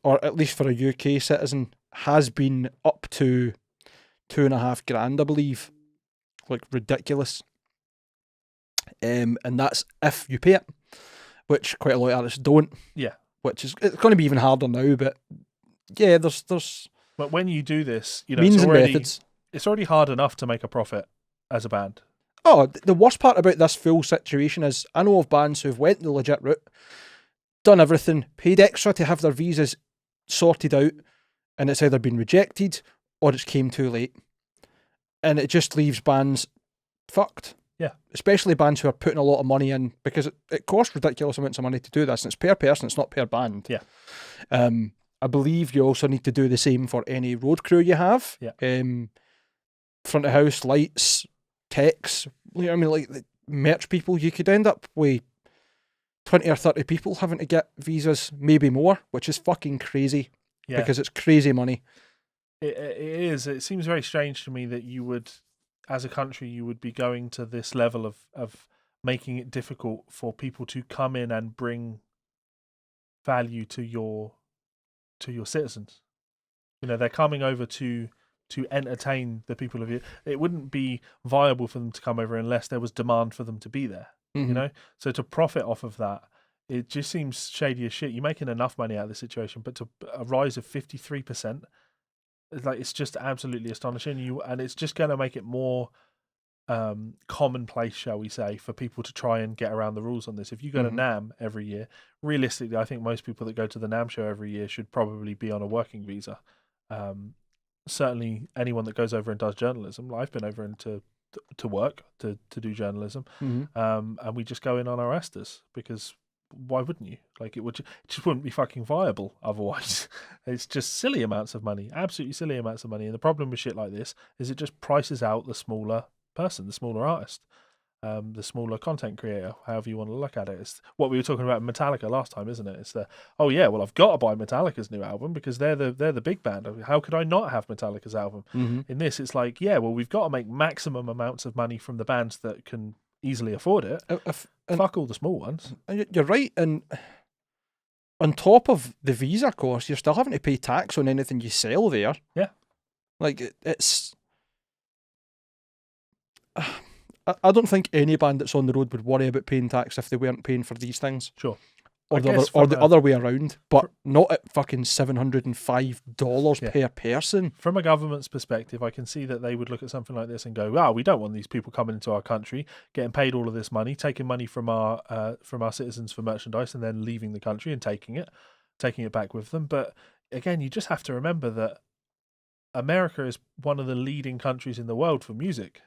or at least for a UK citizen, has been up to $2,500, I believe. Like, ridiculous. And that's if you pay it, which quite a lot of artists don't. Yeah. Which is, it's going to be even harder now, but yeah, there's But when you do this, you know, means and methods. It's already hard enough to make a profit as a band. Oh, the worst part about this full situation is I know of bands who've went the legit route, done everything, paid extra to have their visas sorted out, and it's either been rejected or it's came too late. And it just leaves bands fucked. Yeah. Especially bands who are putting a lot of money in, because it costs ridiculous amounts of money to do this, and it's per person, it's not per band. Yeah. I believe you also need to do the same for any road crew you have. Yeah. Front of house, lights, techs, you know what I mean, like merch people, you could end up with 20 or 30 people having to get visas, maybe more, which is fucking crazy. Yeah. Because it's crazy money. It is. It seems very strange to me that you would, as a country, you would be going to this level of making it difficult for people to come in and bring value to your citizens. You know, they're coming over to entertain the people of it. It wouldn't be viable for them to come over unless there was demand for them to be there. You know, so to profit off of that, it just seems shady as shit. You're making enough money out of the situation, but to a rise of 53%, it's just absolutely astonishing. And it's just going to make it more commonplace, shall we say, for people to try and get around the rules on this. If you go to NAMM every year, realistically, I think most people that go to the NAMM show every year should probably be on a working visa. Certainly, anyone that goes over and does journalism, I've been over into to work to do journalism, and we just go in on our Estes because why wouldn't you? Like it just wouldn't be fucking viable otherwise. It's just silly amounts of money, absolutely silly amounts of money. And the problem with shit like this is it just prices out the smaller person, the smaller artist, the smaller content creator, however you want to look at it. It's what we were talking about Metallica last time, isn't it? It's oh yeah, well I've got to buy Metallica's new album because they're the big band. How could I not have Metallica's album? In this, it's like, yeah, well we've got to make maximum amounts of money from the bands that can easily afford it. Fuck all the small ones. You're right, and on top of the visa cost, you're still having to pay tax on anything you sell there. Yeah, like it's. I don't think any band that's on the road would worry about paying tax if they weren't paying for these things. Sure. Or the other way around, but not at fucking $705 per person. From a government's perspective, I can see that they would look at something like this and go, "Wow, we don't want these people coming into our country, getting paid all of this money, taking money from our citizens for merchandise, and then leaving the country and taking it back with them." But again, you just have to remember that America is one of the leading countries in the world for music.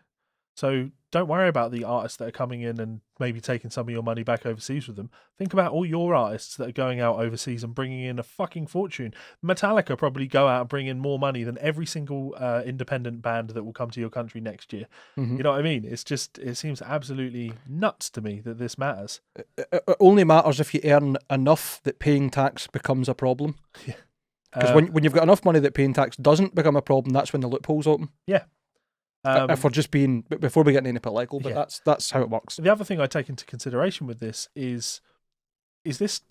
So don't worry about the artists that are coming in and maybe taking some of your money back overseas with them. Think about all your artists that are going out overseas and bringing in a fucking fortune. Metallica probably go out and bring in more money than every single independent band that will come to your country next year. You know what I mean? It seems absolutely nuts to me that this matters. It only matters if you earn enough that paying tax becomes a problem. Yeah. Because when you've got enough money that paying tax doesn't become a problem, that's when the loopholes open. Yeah. If we're just being, before we get into political, but that's how it works. The other thing I take into consideration with this is this.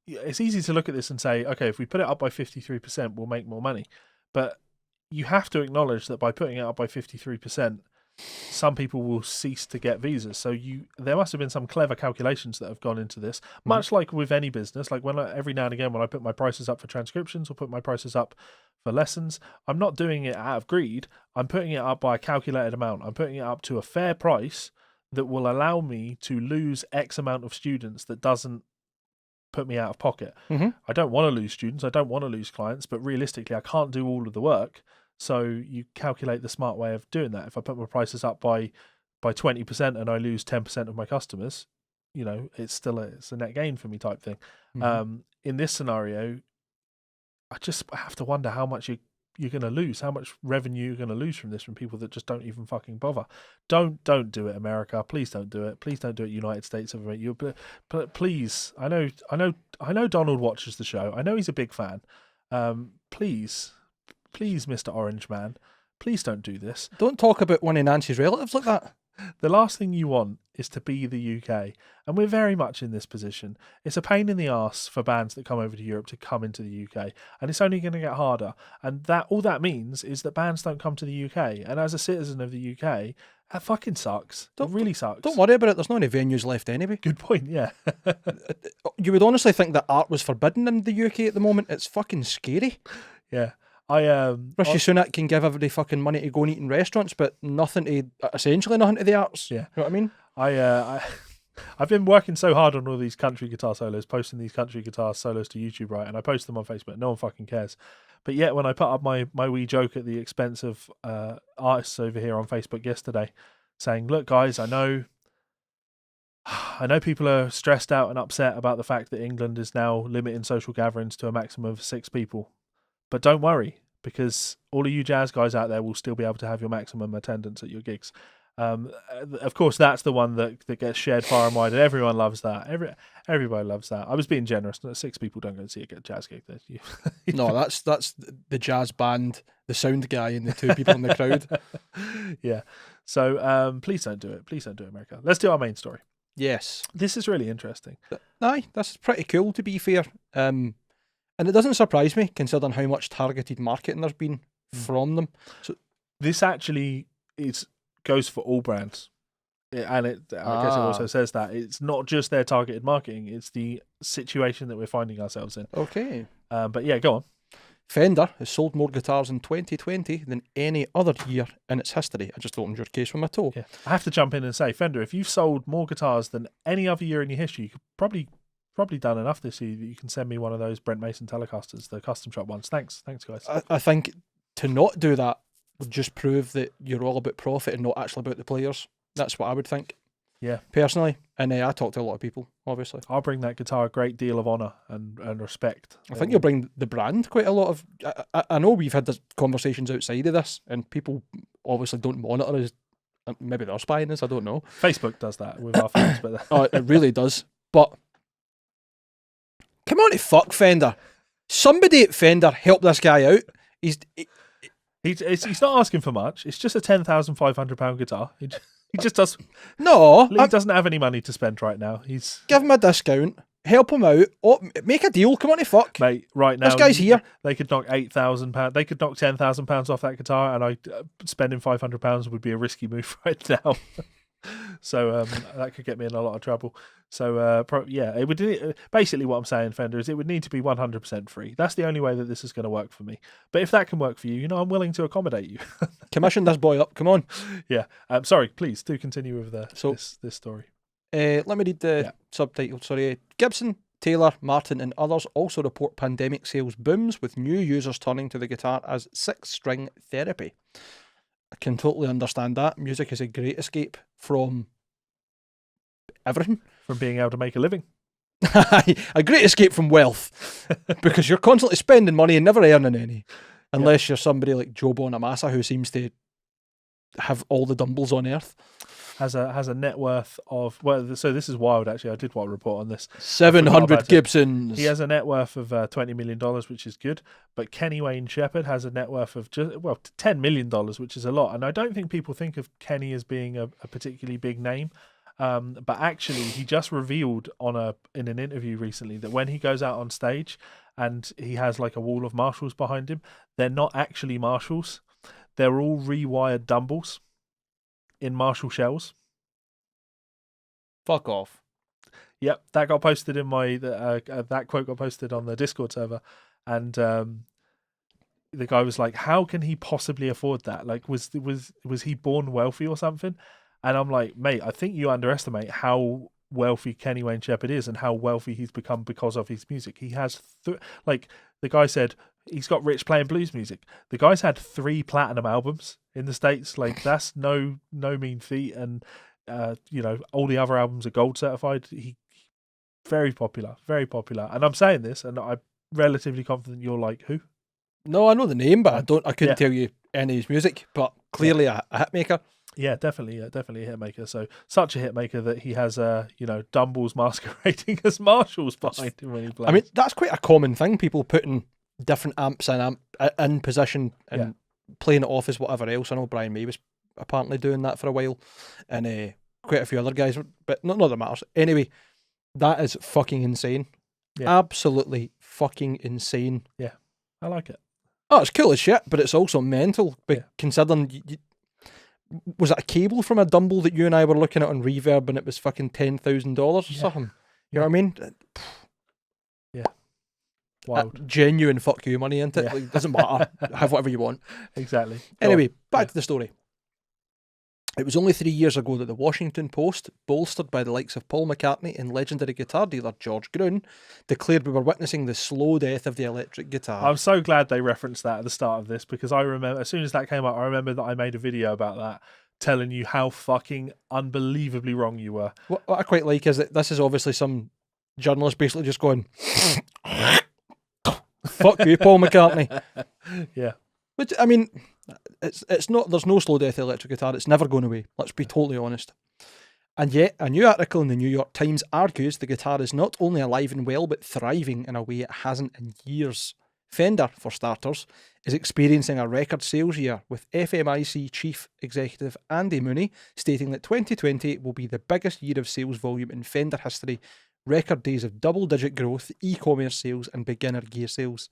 It's easy to look at this and say, okay, if we put it up by 53%, we'll make more money. But you have to acknowledge that by putting it up by 53%, some people will cease to get visas. So there must have been some clever calculations that have gone into this. Much like with any business, like every now and again when I put my prices up for transcriptions or put my prices up for lessons, I'm not doing it out of greed. I'm putting it up by a calculated amount. I'm putting it up to a fair price that will allow me to lose X amount of students that doesn't put me out of pocket. I don't want to lose students. I don't want to lose clients, but realistically, I can't do all of the work. So you calculate the smart way of doing that. If I put my prices up by 20% and I lose 10% of my customers, it's a net gain for me type thing. In this scenario, I just have to wonder how much you're going to lose, how much revenue you're going to lose from this from people that just don't even fucking bother. Don't do it, America. Please don't do it. Please don't do it, United States of America. But please, I know Donald watches the show. I know he's a big fan. Please, Mr. Orange Man, please don't do this. Don't talk about one of Nancy's relatives like that. The last thing you want is to be the UK, and we're very much in this position. It's a pain in the arse for bands that come over to Europe to come into the UK, and it's only going to get harder. And all that means is that bands don't come to the UK. And as a citizen of the UK, that fucking sucks. It really sucks. Don't worry about it. There's not any venues left anyway. Good point. Yeah. You would honestly think that art was forbidden in the UK at the moment. It's fucking scary. Yeah. Rishi Sunak can give everybody fucking money to go and eat in restaurants, but essentially nothing to the arts. Yeah. You know what I mean? I've been working so hard on all these country guitar solos, posting these country guitar solos to YouTube, right? And I post them on Facebook. No one fucking cares. But yet when I put up my wee joke at the expense of artists over here on Facebook yesterday, saying, look, guys, I know people are stressed out and upset about the fact that England is now limiting social gatherings to a maximum of 6 people. But don't worry, because all of you jazz guys out there will still be able to have your maximum attendance at your gigs. Of course, that's the one that gets shared far and wide, and everyone loves that. Everybody loves that. I was being generous. 6 people don't go and see a jazz gig. No, that's the jazz band, the sound guy, and the 2 people in the crowd. Yeah. So please don't do it. Please don't do it, America. Let's do our main story. Yes. This is really interesting. Aye, that's pretty cool, to be fair. And it doesn't surprise me, considering how much targeted marketing there's been from them. So This actually goes for all brands. I guess it also says that it's not just their targeted marketing, it's the situation that we're finding ourselves in. Okay. But yeah, go on. Fender has sold more guitars in 2020 than any other year in its history. I just opened your case with my toe. Yeah. I have to jump in and say, Fender, if you've sold more guitars than any other year in your history, you could probably done enough this year that you can send me one of those Brent Mason Telecasters, the custom shop ones. Thanks guys. I think to not do that would just prove that you're all about profit and not actually about the players. That's what I would think. Yeah. Personally. And I talk to a lot of people, obviously. I'll bring that guitar a great deal of honour and respect. I think you'll bring the brand quite a lot of... I know we've had this conversations outside of this, and people obviously don't monitor us. Maybe they're spying us, I don't know. Facebook does that with our fans. But oh, it really does. But come on to fuck Fender. Somebody at Fender help this guy out. He's not asking for much. It's just a £10,500 guitar. He just does. No, He doesn't have any money to spend right now. Give him a discount. Help him out. Oh, make a deal. Come on to fuck, mate. Right now, this guy's here. They could knock £8,000. They could knock £10,000 off that guitar, and spending £500 would be a risky move right now. So that could get me in a lot of trouble. So it would basically what I'm saying, Fender, is it would need to be 100% free. That's the only way that this is going to work for me. But if that can work for you, I'm willing to accommodate you. Commission this boy up. Come on. Yeah. Sorry, please do continue with this story. Let me read the subtitle. Sorry. Gibson, Taylor, Martin, and others also report pandemic sales booms with new users turning to the guitar as six-string therapy. I can totally understand that. Music is a great escape from everything. From being able to make a living. A great escape from wealth. Because you're constantly spending money and never earning any. Unless you're somebody like Joe Bonamassa, who seems to have all the dumbles on earth. Has a net worth of... Well, so this is wild, actually. I did want to report on this. 700 Gibsons. He has a net worth of $20 million, which is good. But Kenny Wayne Shepherd has a net worth of $10 million, which is a lot. And I don't think people think of Kenny as being a particularly big name. But actually, he just revealed in an interview recently that when he goes out on stage and he has like a wall of Marshalls behind him, they're not actually Marshalls. They're all rewired dumbles in Marshall shells. Fuck off. Yep, that got posted in that quote got posted on the Discord server, and the guy was like, "How can he possibly afford that? Like, was he born wealthy or something?" And I'm like, "Mate, I think you underestimate how wealthy Kenny Wayne Shepherd is and how wealthy he's become because of his music. He has the guy said he's got rich playing blues music. The guy's had 3 platinum albums in the States. Like, that's no mean feat. And all the other albums are gold certified. He very popular. And I'm saying this, and I'm relatively confident you're like, who? No, I know the name, but I couldn't tell you any of his music. But clearly a hitmaker. Yeah, definitely a hitmaker. So such a hitmaker that he has dumbles masquerading as Marshalls behind him when he plays. I mean, that's quite a common thing. People putting different amps in position and playing it off as whatever else. I know Brian May was apparently doing that for a while, and quite a few other guys, but not that matters. Anyway, that is fucking insane. Yeah. Absolutely fucking insane. Yeah, I like it. Oh, it's cool as shit, but it's also mental. But considering was it a cable from a dumble that you and I were looking at on Reverb, and it was fucking $10,000 or something? You know what I mean? Yeah. Wild. Genuine fuck you money into it. Yeah. Like, doesn't matter. Have whatever you want. Exactly. Anyway, back to the story. It was only 3 years ago that the Washington Post, bolstered by the likes of Paul McCartney and legendary guitar dealer George Gruen, declared we were witnessing the slow death of the electric guitar. I'm so glad they referenced that at the start of this, because I remember, as soon as that came up, I remember that I made a video about that, telling you how fucking unbelievably wrong you were. What I quite like is that this is obviously some journalist basically just going, fuck you, Paul McCartney. Yeah. Which, I mean, it's not, there's no slow death of electric guitar. It's never going away. Let's be totally honest. And yet, a new article in the New York Times argues the guitar is not only alive and well, but thriving in a way it hasn't in years. Fender, for starters, is experiencing a record sales year, with FMIC chief executive Andy Mooney stating that 2020 will be the biggest year of sales volume in Fender history, record days of double-digit growth, e-commerce sales and beginner gear sales.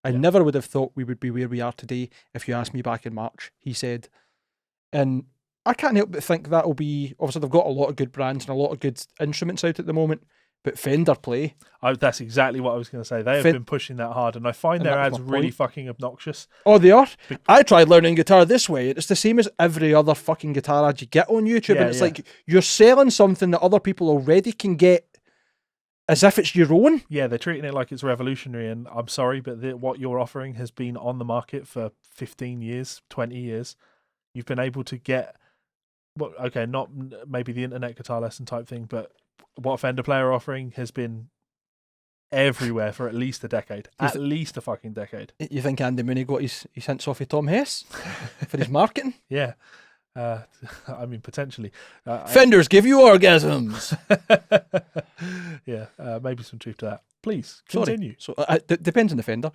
I never would have thought we would be where we are today if you asked me back in March, he said. And I can't help but think that'll be, obviously they've got a lot of good brands and a lot of good instruments out at the moment, but Fender Play. That's exactly what I was going to say. They have been pushing that hard, and I find their ads really fucking obnoxious. Oh, they are? I tried learning guitar this way. It's the same as every other fucking guitar ad you get on YouTube, and it's like you're selling something that other people already can get as if it's your own. Yeah, they're treating it like it's revolutionary, and I'm sorry, but what you're offering has been on the market for 15 years, 20 years. You've been able to get, well, okay, not maybe the internet guitar lesson type thing, but what Fender Play are offering has been everywhere for at least a decade. At least a fucking decade. You think Andy Mooney got his hints off of Tom Hess for his marketing? Yeah. I mean, potentially. Fenders give you orgasms. Yeah, maybe some truth to that. Please, continue. So depends on the Fender.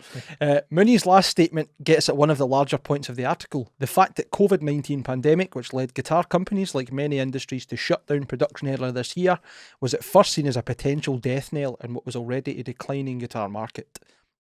Mooney's last statement gets at one of the larger points of the article. The fact that COVID-19 pandemic, which led guitar companies like many industries to shut down production earlier this year, was at first seen as a potential death knell in what was already a declining guitar market.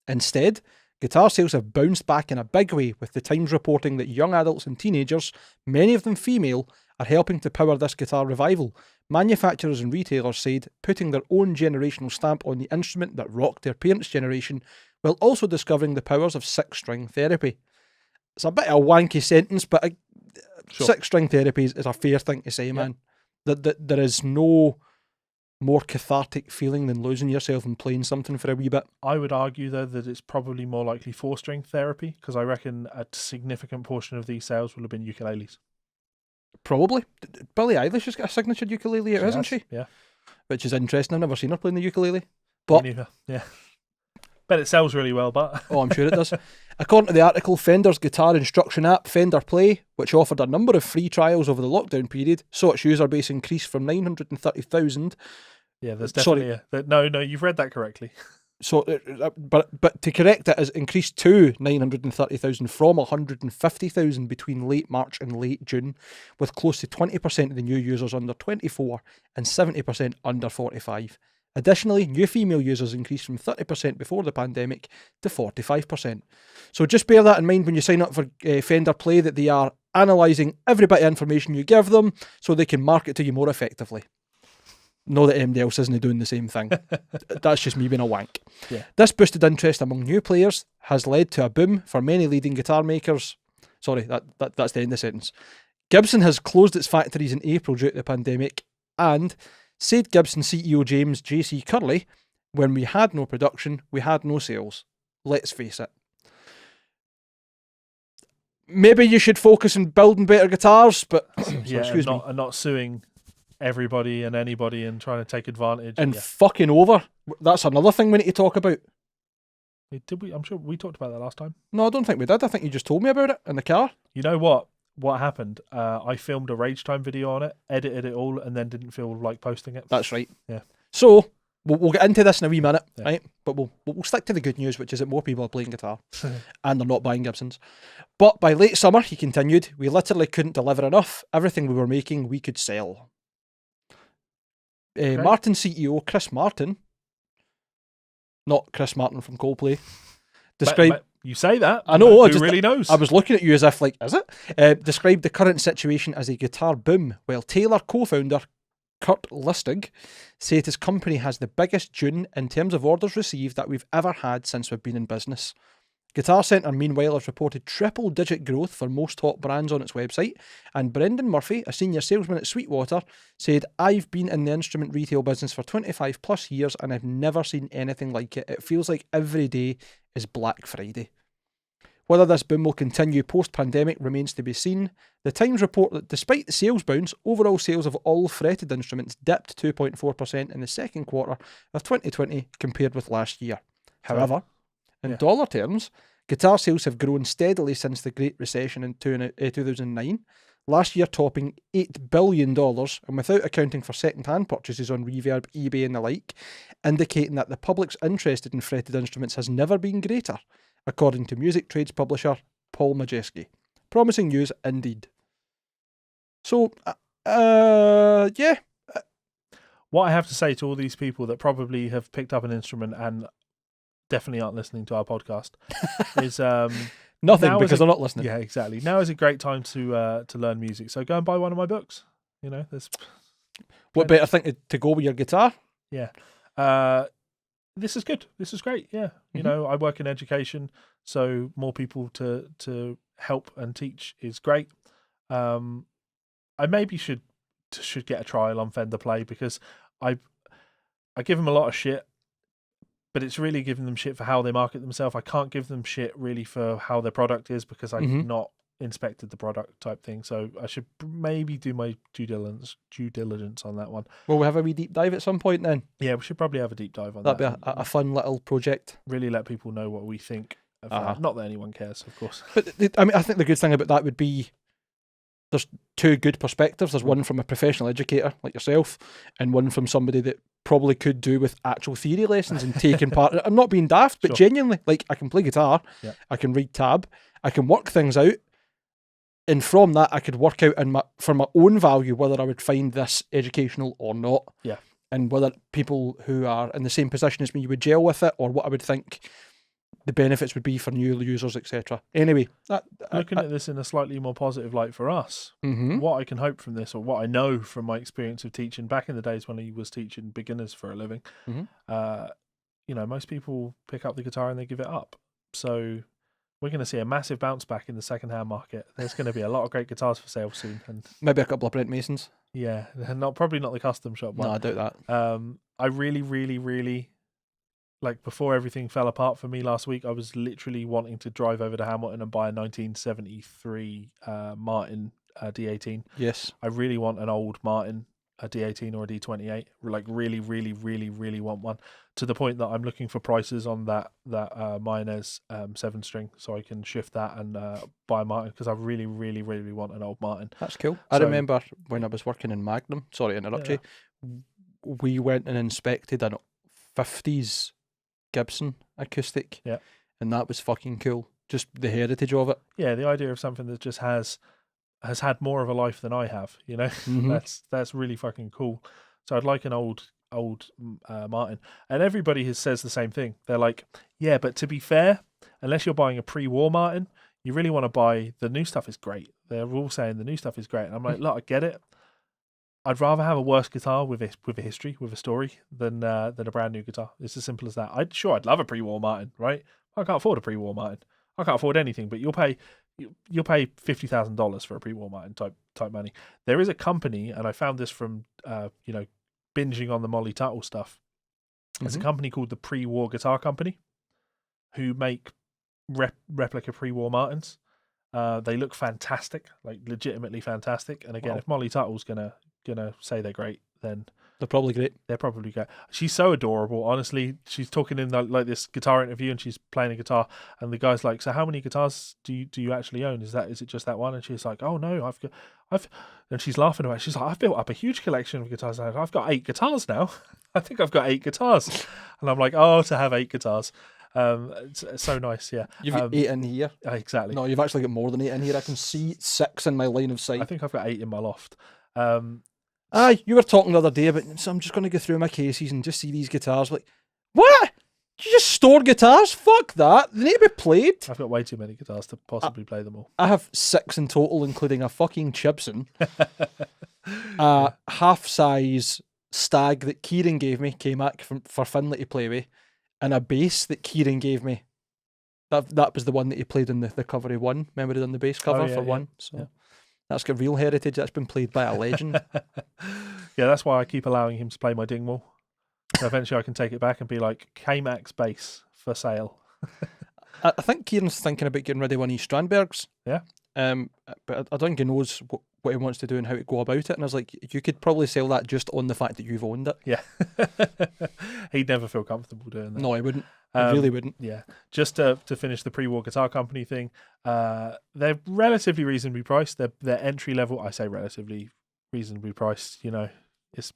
Instead, guitar sales have bounced back in a big way, with the Times reporting that young adults and teenagers, many of them female, are helping to power this guitar revival. Manufacturers and retailers said, putting their own generational stamp on the instrument that rocked their parents' generation, while also discovering the powers of six-string therapy. It's a bit of a wanky sentence, but six-string therapy is a fair thing to say, man. That there is no more cathartic feeling than losing yourself and playing something for a wee bit. I would argue, though, that it's probably more likely four-string therapy, because I reckon a significant portion of these sales will have been ukuleles. Probably. Billie Eilish has got a signature ukulele out, hasn't she? Yeah. Which is interesting. I've never seen her playing the ukulele. But me neither. Yeah. Bet it sells really well, but... Oh, I'm sure it does. According to the article, Fender's guitar instruction app, Fender Play, which offered a number of free trials over the lockdown period, saw its user base increase from 930,000. Yeah, there's definitely No, you've read that correctly. So, but to correct it, has increased to 930,000 from 150,000 between late March and late June, with close to 20% of the new users under 24 and 70% under 45. Additionally, new female users increased from 30% before the pandemic to 45%. So just bear that in mind when you sign up for Fender Play, that they are analysing every bit of information you give them so they can market to you more effectively. Not that anybody else isn't doing the same thing. That's just me being a wank. Yeah. This boosted interest among new players has led to a boom for many leading guitar makers. Sorry, that's the end of the sentence. Gibson has closed its factories in April due to the pandemic, and said Gibson CEO James J.C. Curley, when we had no production, we had no sales. Let's face it. Maybe you should focus on building better guitars, but and not suing everybody and anybody and trying to take advantage and fucking over. That's another thing we need to talk about. Did we? I'm sure we talked about that last time. No, I don't think we did. I think you just told me about it in the car. You know what happened? I filmed a Rage Time video on it, edited it all, and then didn't feel like posting it. That's right. Yeah. So we'll get into this in a wee minute, right? But we'll stick to the good news, which is that more people are playing guitar and they're not buying Gibsons. But by late summer, he continued, we literally couldn't deliver enough. Everything we were making, we could sell. Okay. Martin CEO Chris Martin, not Chris Martin from Coldplay, described... You say that. I know. Who really knows? I was looking at you as if, like, is it? Described the current situation as a guitar boom, while Taylor co-founder Kurt Lustig said his company has the biggest June in terms of orders received that we've ever had since we've been in business. Guitar Centre, meanwhile, has reported triple-digit growth for most top brands on its website, and Brendan Murphy, a senior salesman at Sweetwater, said, I've been in the instrument retail business for 25 plus years and I've never seen anything like it. It feels like every day is Black Friday. Whether this boom will continue post-pandemic remains to be seen. The Times report that despite the sales bounce, overall sales of all fretted instruments dipped 2.4% in the second quarter of 2020 compared with last year. However, in dollar terms, guitar sales have grown steadily since the Great Recession in 2009, last year topping $8 billion, and without accounting for second-hand purchases on Reverb, eBay and the like, indicating that the public's interest in fretted instruments has never been greater, according to music trades publisher Paul Majeski. Promising news indeed. So, yeah. What I have to say to all these people that probably have picked up an instrument and definitely aren't listening to our podcast, is Nothing, now because they're not listening. yeah, exactly. Now is a great time to learn music. So go and buy one of my books. You know, there's What better thing to go with your guitar? yeah. This is good. This is great. Yeah. You Mhm. know, I work in education, so more people to help and teach is great. I maybe should get a trial on Fender Play, because I give them a lot of shit, but it's really giving them shit for how they market themselves. I can't give them shit really for how their product is, because I've Mhm. not inspected the product type thing. So I should maybe do my due diligence on that one. Will we have a wee deep dive at some point then? Yeah, we should probably have a deep dive on That'd be that. a fun little project. Really let people know what we think of that. Uh-huh. Not that anyone cares, of course. But I mean, I think the good thing about that would be there's two good perspectives. There's one from a professional educator like yourself, and one from somebody that probably could do with actual theory lessons and taking part. I'm not being daft, but Sure. genuinely, like, I can play guitar, Yeah. I can read tab, I can work things out, and from that I could work out for my own value whether I would find this educational or not. Yeah. And whether people who are in the same position as me would gel with it, or what I would think the benefits would be for new users, etc. Anyway, Looking at this in a slightly more positive light for us, Mhm. what I can hope from this, or what I know from my experience of teaching back in the days when I was teaching beginners for a living, Mhm. You know, most people pick up the guitar and they give it up. So we're going to see a massive bounce back in the second-hand market. There's going to be a lot of great guitars for sale soon, and Maybe a couple of Brent Masons. yeah, probably not the custom shop No, one. I doubt that. I really, really, really, like, before everything fell apart for me last week, I was literally wanting to drive over to Hamilton and buy a 1973 Martin D18. Yes. I really want an old Martin, a D18 or a D28. Like, really, really, really, really want one, to the point that I'm looking for prices on that Miner's 7-string, so I can shift that and buy a Martin, because I really, really, really want an old Martin. That's cool. I So- remember when I was working in Magnum, sorry to interrupt Yeah. you, we went and inspected a 50s Gibson acoustic. Yeah. And that was fucking cool. Just the heritage of it. Yeah, the idea of something that just has had more of a life than I have, you know, Mhm. that's really fucking cool. So I'd like an old Martin, and everybody says the same thing. They're like, yeah, but to be fair, unless you're buying a pre-war Martin, you really want to buy the new stuff. Is great. They're all saying the new stuff is great, and I'm like, look, I get it. I'd rather have a worse guitar with a history, with a story, than a brand new guitar. It's as simple as that. I'd love a pre-war Martin, right? I can't afford a pre-war Martin. I can't afford anything, but you'll pay $50,000 for a pre-war Martin type money. There is a company, and I found this from binging on the Molly Tuttle stuff. There's a company called the Pre-War Guitar Company, who make replica pre-war Martins. They look fantastic, like legitimately fantastic. And again, Wow. if Molly Tuttle's gonna say they're great, then They're probably great. they're probably great. She's so adorable, honestly. She's talking in like this guitar interview, and she's playing a guitar, and the guy's like, "So how many guitars do you actually own? Is it just that one?" And she's like, "Oh no, I've," and she's laughing about it. She's like, "I've built up a huge collection of guitars now. I've got 8 guitars now. I think I've got 8 guitars." And I'm like, "Oh, to have 8 guitars, it's so nice." Yeah, You've got 8 in here. exactly. No, you've actually got more than 8 in here. I can see 6 in my line of I sight. think I've got 8 in my loft. Aye, you were talking the other day about, so I'm just going to go through my cases and just see these guitars. Like, what? You just store guitars? Fuck that. They need to be played. I've got way too many guitars to possibly play them all. I have 6 in total, including a fucking Chibson, a half-size Stag that Kieran gave me, K-Mac, for Finlay to play with, and a bass that Kieran gave me. That was the one that he played in the cover he won. Remember he done the bass cover yeah, for yeah, one? So yeah. that's got real heritage. That's been played by a legend. Yeah, that's why I keep allowing him to play my Dingwall. So eventually I can take it back and be like, K-Max bass for sale. I think Kieran's thinking about getting rid of one of his Strandbergs. Yeah. But I don't think he knows what he wants to do and how to go about it. And I was like, you could probably sell that just on the fact that you've owned it. Yeah. He'd never feel comfortable doing that. No, he wouldn't. He really wouldn't. Yeah. Just to finish the Pre-War Guitar Company thing, they're relatively reasonably priced. They're entry level. I say relatively reasonably priced. You know, it's.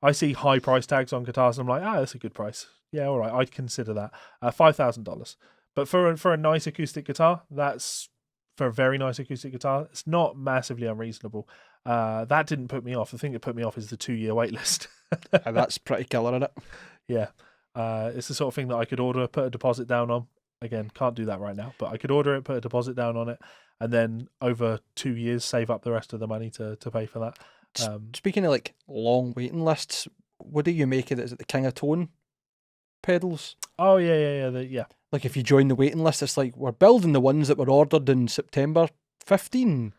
I see high price tags on guitars, and I'm like, that's a good price. Yeah, all right, I'd consider that. $5,000. But for a nice acoustic guitar, that's for a very nice acoustic guitar. It's not massively unreasonable. That didn't put me off. The thing that put me off is the 2-year wait list. That's pretty killer, isn't it? Yeah. It's the sort of thing that I could order, put a deposit down on. Again, can't do that right now, but I could order it, put a deposit down on it, and then over 2 years save up the rest of the money to pay for that. Speaking of like long waiting lists, what do you make of it? Is it the King of Tone pedals? Oh yeah. Like if you join the waiting list, it's like we're building the ones that were ordered in September 15.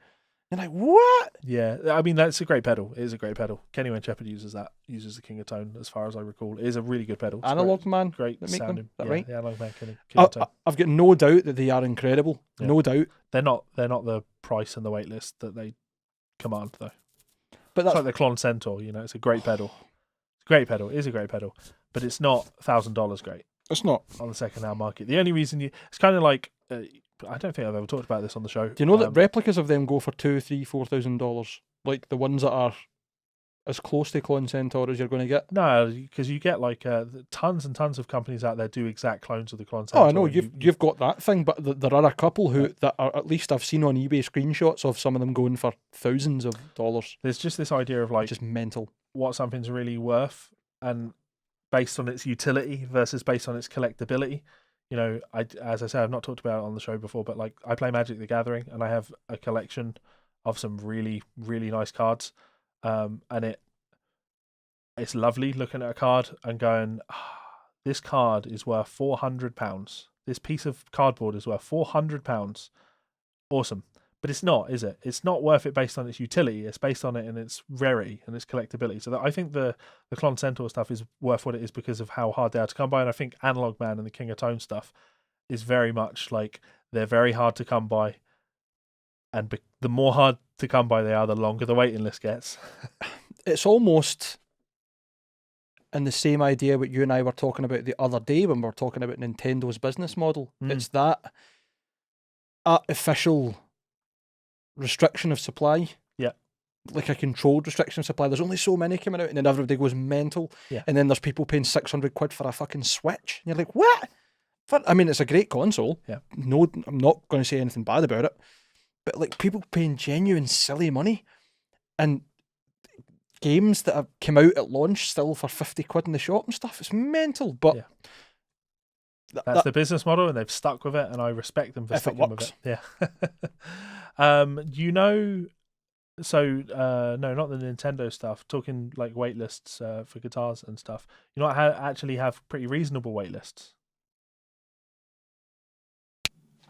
You're like, what? Yeah, I mean that's a great pedal. It is a great pedal. Kenny Wayne Shepherd uses the King of Tone, as far as I recall. It is a really good pedal. It's Analog Man, great that make them? sounding. Is that Yeah, right? the Analog Man King of Tone. I've got no doubt that they are incredible. Yeah. No doubt. They're not the price and the wait list that they command though. But It's that's like the Klon Centaur. It's a great pedal. It's a great pedal. It is a great pedal, but it's not $1,000 great it's not. on the second-hand market. The only reason it's kind of like I don't think I've ever talked about this on the show. Do you know that replicas of them go for $2,000, $3,000, $4,000? Like the ones that are as close to Clone Centaur as you're going to get. No, because you get like tons and tons of companies out there do exact clones of the Klon Centaur. Oh, I know you've got that thing, but there are a couple that are, at least I've seen on eBay screenshots of some of them going for thousands of dollars. There's just this idea of like just mental what something's really worth, and based on its utility versus based on its collectability. As I said, I've not talked about it on the show before, but like I play Magic the Gathering, and I have a collection of some really, really nice cards. And it's lovely looking at a card and going, this card is worth £400. This piece of cardboard is worth £400. Awesome. But it's not, is it? It's not worth it based on its utility. It's based on it and its rarity and its collectability. So I think the Klon Centaur stuff is worth what it is because of how hard they are to come by. And I think Analog Man and the King of Tone stuff is very much like they're very hard to come by. And the more hard to come by they are, the longer the waiting list gets. It's almost in the same idea what you and I were talking about the other day when we were talking about Nintendo's business model. It's that artificial restriction of supply. Yeah. Like a controlled restriction of supply. There's only so many coming out and then everybody goes mental. Yeah. And then there's people paying £600 for a fucking Switch. And you're like, what? I mean, it's a great console. Yeah. No, I'm not going to say anything bad about it. But like people paying genuine silly money and games that have come out at launch still for £50 in the shop and stuff. It's mental. But that's the business model and they've stuck with it and I respect them for sticking with it. Yeah. No, not the Nintendo stuff. Talking like wait lists for guitars and stuff. Actually have pretty reasonable wait lists.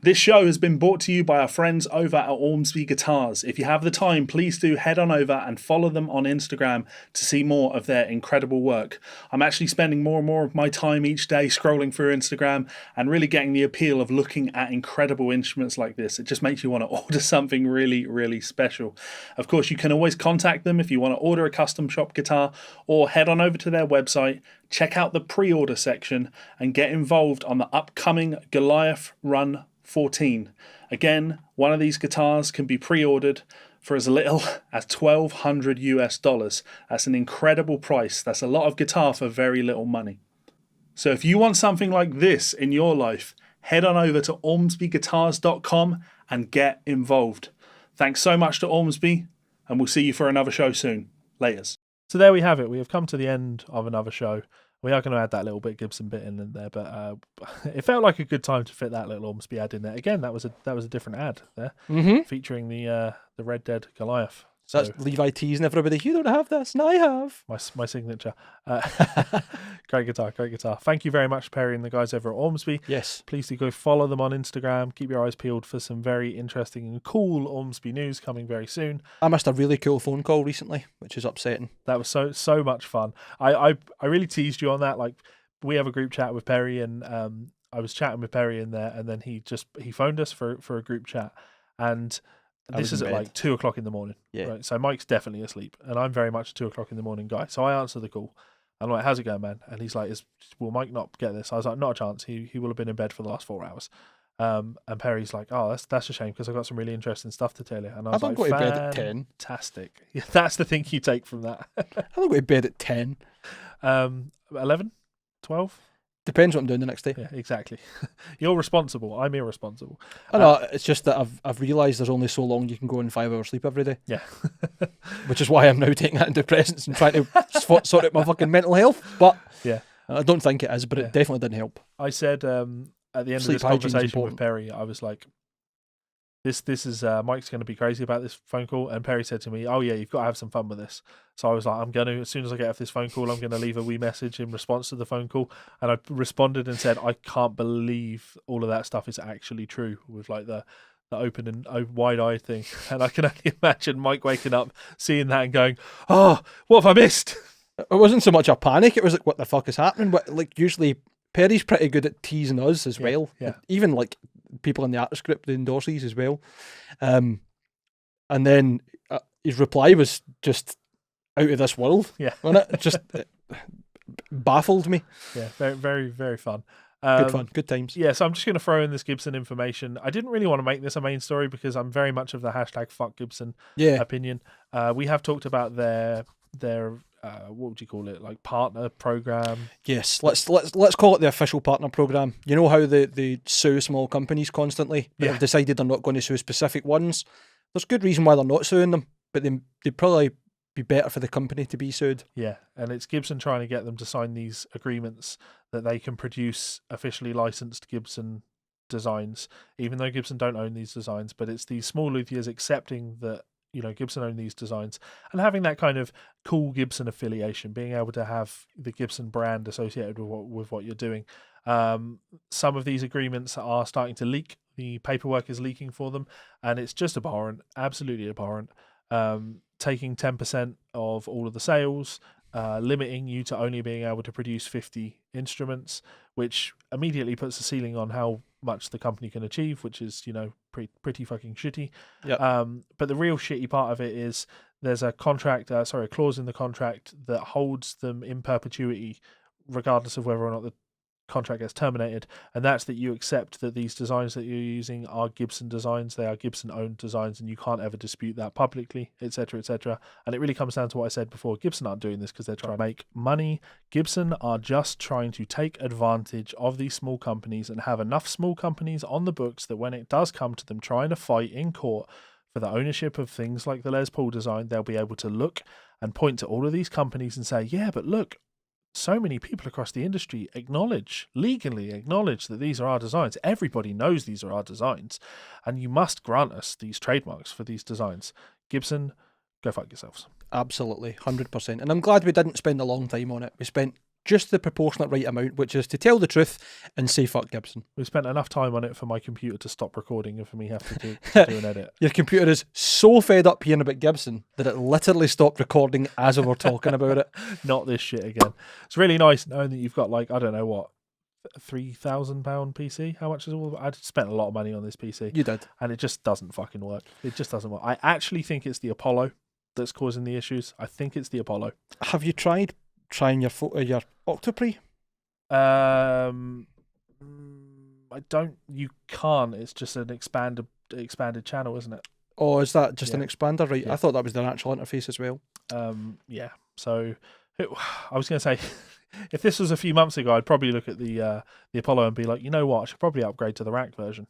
This show has been brought to you by our friends over at OMSP Guitars. If you have the time, please do head on over and follow them on Instagram to see more of their incredible work. I'm actually spending more and more of my time each day scrolling through Instagram and really getting the appeal of looking at incredible instruments like this. It just makes you want to order something really, really special. Of course, you can always contact them if you want to order a custom shop guitar or head on over to their website, check out the pre-order section and get involved on the upcoming Goliath Run 14. Again, one of these guitars can be pre-ordered for as little as $1,200 US. That's an incredible price. That's a lot of guitar for very little money. So if you want something like this in your life, head on over to OMSPGuitars.com and get involved. Thanks so much to Ormsby, and we'll see you for another show soon. Laters. So there we have it. We have come to the end of another show. We are going to add that little bit Gibson bit in there, but it felt like a good time to fit that little Ormsby ad in there. Again, that was a different ad there, featuring the Red Dead Goliath. So, that's Levi teasing everybody. You don't have this, and I have my signature. Great guitar. Thank you very much, Perry and the guys over at Ormsby. Yes. Please do go follow them on Instagram. Keep your eyes peeled for some very interesting and cool Ormsby news coming very soon. I missed a really cool phone call recently, which is upsetting. That was so much fun. I really teased you on that. Like, we have a group chat with Perry, and I was chatting with Perry in there, and then he phoned us for a group chat, and this is at like 2 o'clock in the morning. Yeah. Right? So Mike's definitely asleep, and I'm very much a 2 o'clock in the morning guy. So I answer the call. I'm like, how's it going, man? And he's like, will Mike not get this? I was like, not a chance. He will have been in bed for the last 4 hours. And Perry's like, oh, that's a shame because I've got some really interesting stuff to tell you. And I was like, go to bed at 10. Fantastic. Yeah, that's the thing you take from that. I don't go to bed at 10. 11? 12? Depends what I'm doing the next day. Yeah, exactly. You're responsible. I'm irresponsible. I know, it's just that I've realised there's only so long you can go in 5 hours sleep every day. Yeah. Which is why I'm now taking antidepressants and trying to sort out my fucking mental health. But yeah. I don't think it is, but Yeah. it definitely didn't help. I said at the end Sleep of this hygiene is conversation with important. Perry, I was like, this is Mike's going to be crazy about this phone call. And Perry said to me, oh yeah, you've got to have some fun with this. So I was like, I'm going to, as soon as I get off this phone call, I'm going to leave a wee message in response to the phone call. And I responded and said, I can't believe all of that stuff is actually true, with like the open and wide-eyed thing. And I can only imagine Mike waking up, seeing that and going, oh, what have I missed? It wasn't so much a panic, it was like, what the fuck is happening? Like, usually Perry's pretty good at teasing us as well. Yeah. Even like people in the artist group, the endorsees as well. And then his reply was just out of this world. Yeah. Wasn't it? Just baffled me. Yeah, very, very, very fun. Good fun, good times. Yeah, so I'm just going to throw in this Gibson information. I didn't really want to make this a main story because I'm very much of the hashtag fuck Gibson opinion. We have talked about their what would you call it, like partner program? Yes, let's call it the official partner program. You know how they sue small companies constantly, but have decided they're not going to sue specific ones. There's good reason why they're not suing them, but they'd probably be better for the company to be sued. Yeah, and it's Gibson trying to get them to sign these agreements that they can produce officially licensed Gibson designs, even though Gibson don't own these designs. But it's these small luthiers accepting that, you know, Gibson own these designs and having that kind of cool Gibson affiliation, being able to have the Gibson brand associated with what you're doing. Some of these agreements are starting to leak. The paperwork is leaking for them, and it's just abhorrent, absolutely abhorrent. Taking 10% of all of the sales, limiting you to only being able to produce 50 instruments, which immediately puts a ceiling on how much the company can achieve, which is, you know, pretty fucking shitty. Yep. But the real shitty part of it is there's a clause in the contract that holds them in perpetuity, regardless of whether or not the contract gets terminated, and that's that you accept that these designs that you're using are Gibson designs, they are Gibson owned designs, and you can't ever dispute that publicly, etc., etc. And it really comes down to what I said before. Gibson aren't doing this because they're trying to make money. Gibson are just trying to take advantage of these small companies and have enough small companies on the books that when it does come to them trying to fight in court for the ownership of things like the Les Paul design, they'll be able to look and point to all of these companies and say, yeah, but look, so many people across the industry legally acknowledge that these are our designs. Everybody knows these are our designs, and you must grant us these trademarks for these designs. Gibson, go fuck yourselves. Absolutely, 100%. And I'm glad we didn't spend a long time on it. We spent just the proportionate right amount, which is to tell the truth and say fuck Gibson. We spent enough time on it for my computer to stop recording and for me have to do an edit. Your computer is so fed up hearing about Gibson that it literally stopped recording as we were talking about it. Not this shit again. It's really nice knowing that you've got, like, I don't know what, £3,000 PC. How much is all? I spent a lot of money on this PC. You did, and it just doesn't fucking work. It just doesn't work. I actually think it's the Apollo that's causing the issues. I think it's the Apollo. Have you tried your Octoprix? I don't. You can't. It's just an expanded channel, isn't it? Oh, is that just an expander? Right. Yeah. I thought that was their actual interface as well. Yeah. So I was going to say, if this was a few months ago, I'd probably look at the Apollo and be like, you know what, I should probably upgrade to the rack version,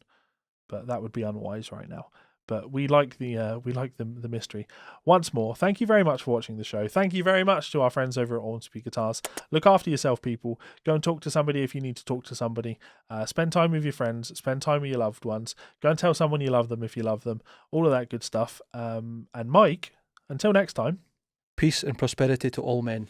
but that would be unwise right now. But we like the mystery. Once more, thank you very much for watching the show. Thank you very much to our friends over at OMSP Guitars. Look after yourself, people. Go and talk to somebody if you need to talk to somebody. Spend time with your friends. Spend time with your loved ones. Go and tell someone you love them if you love them. All of that good stuff. And Mike, until next time. Peace and prosperity to all men.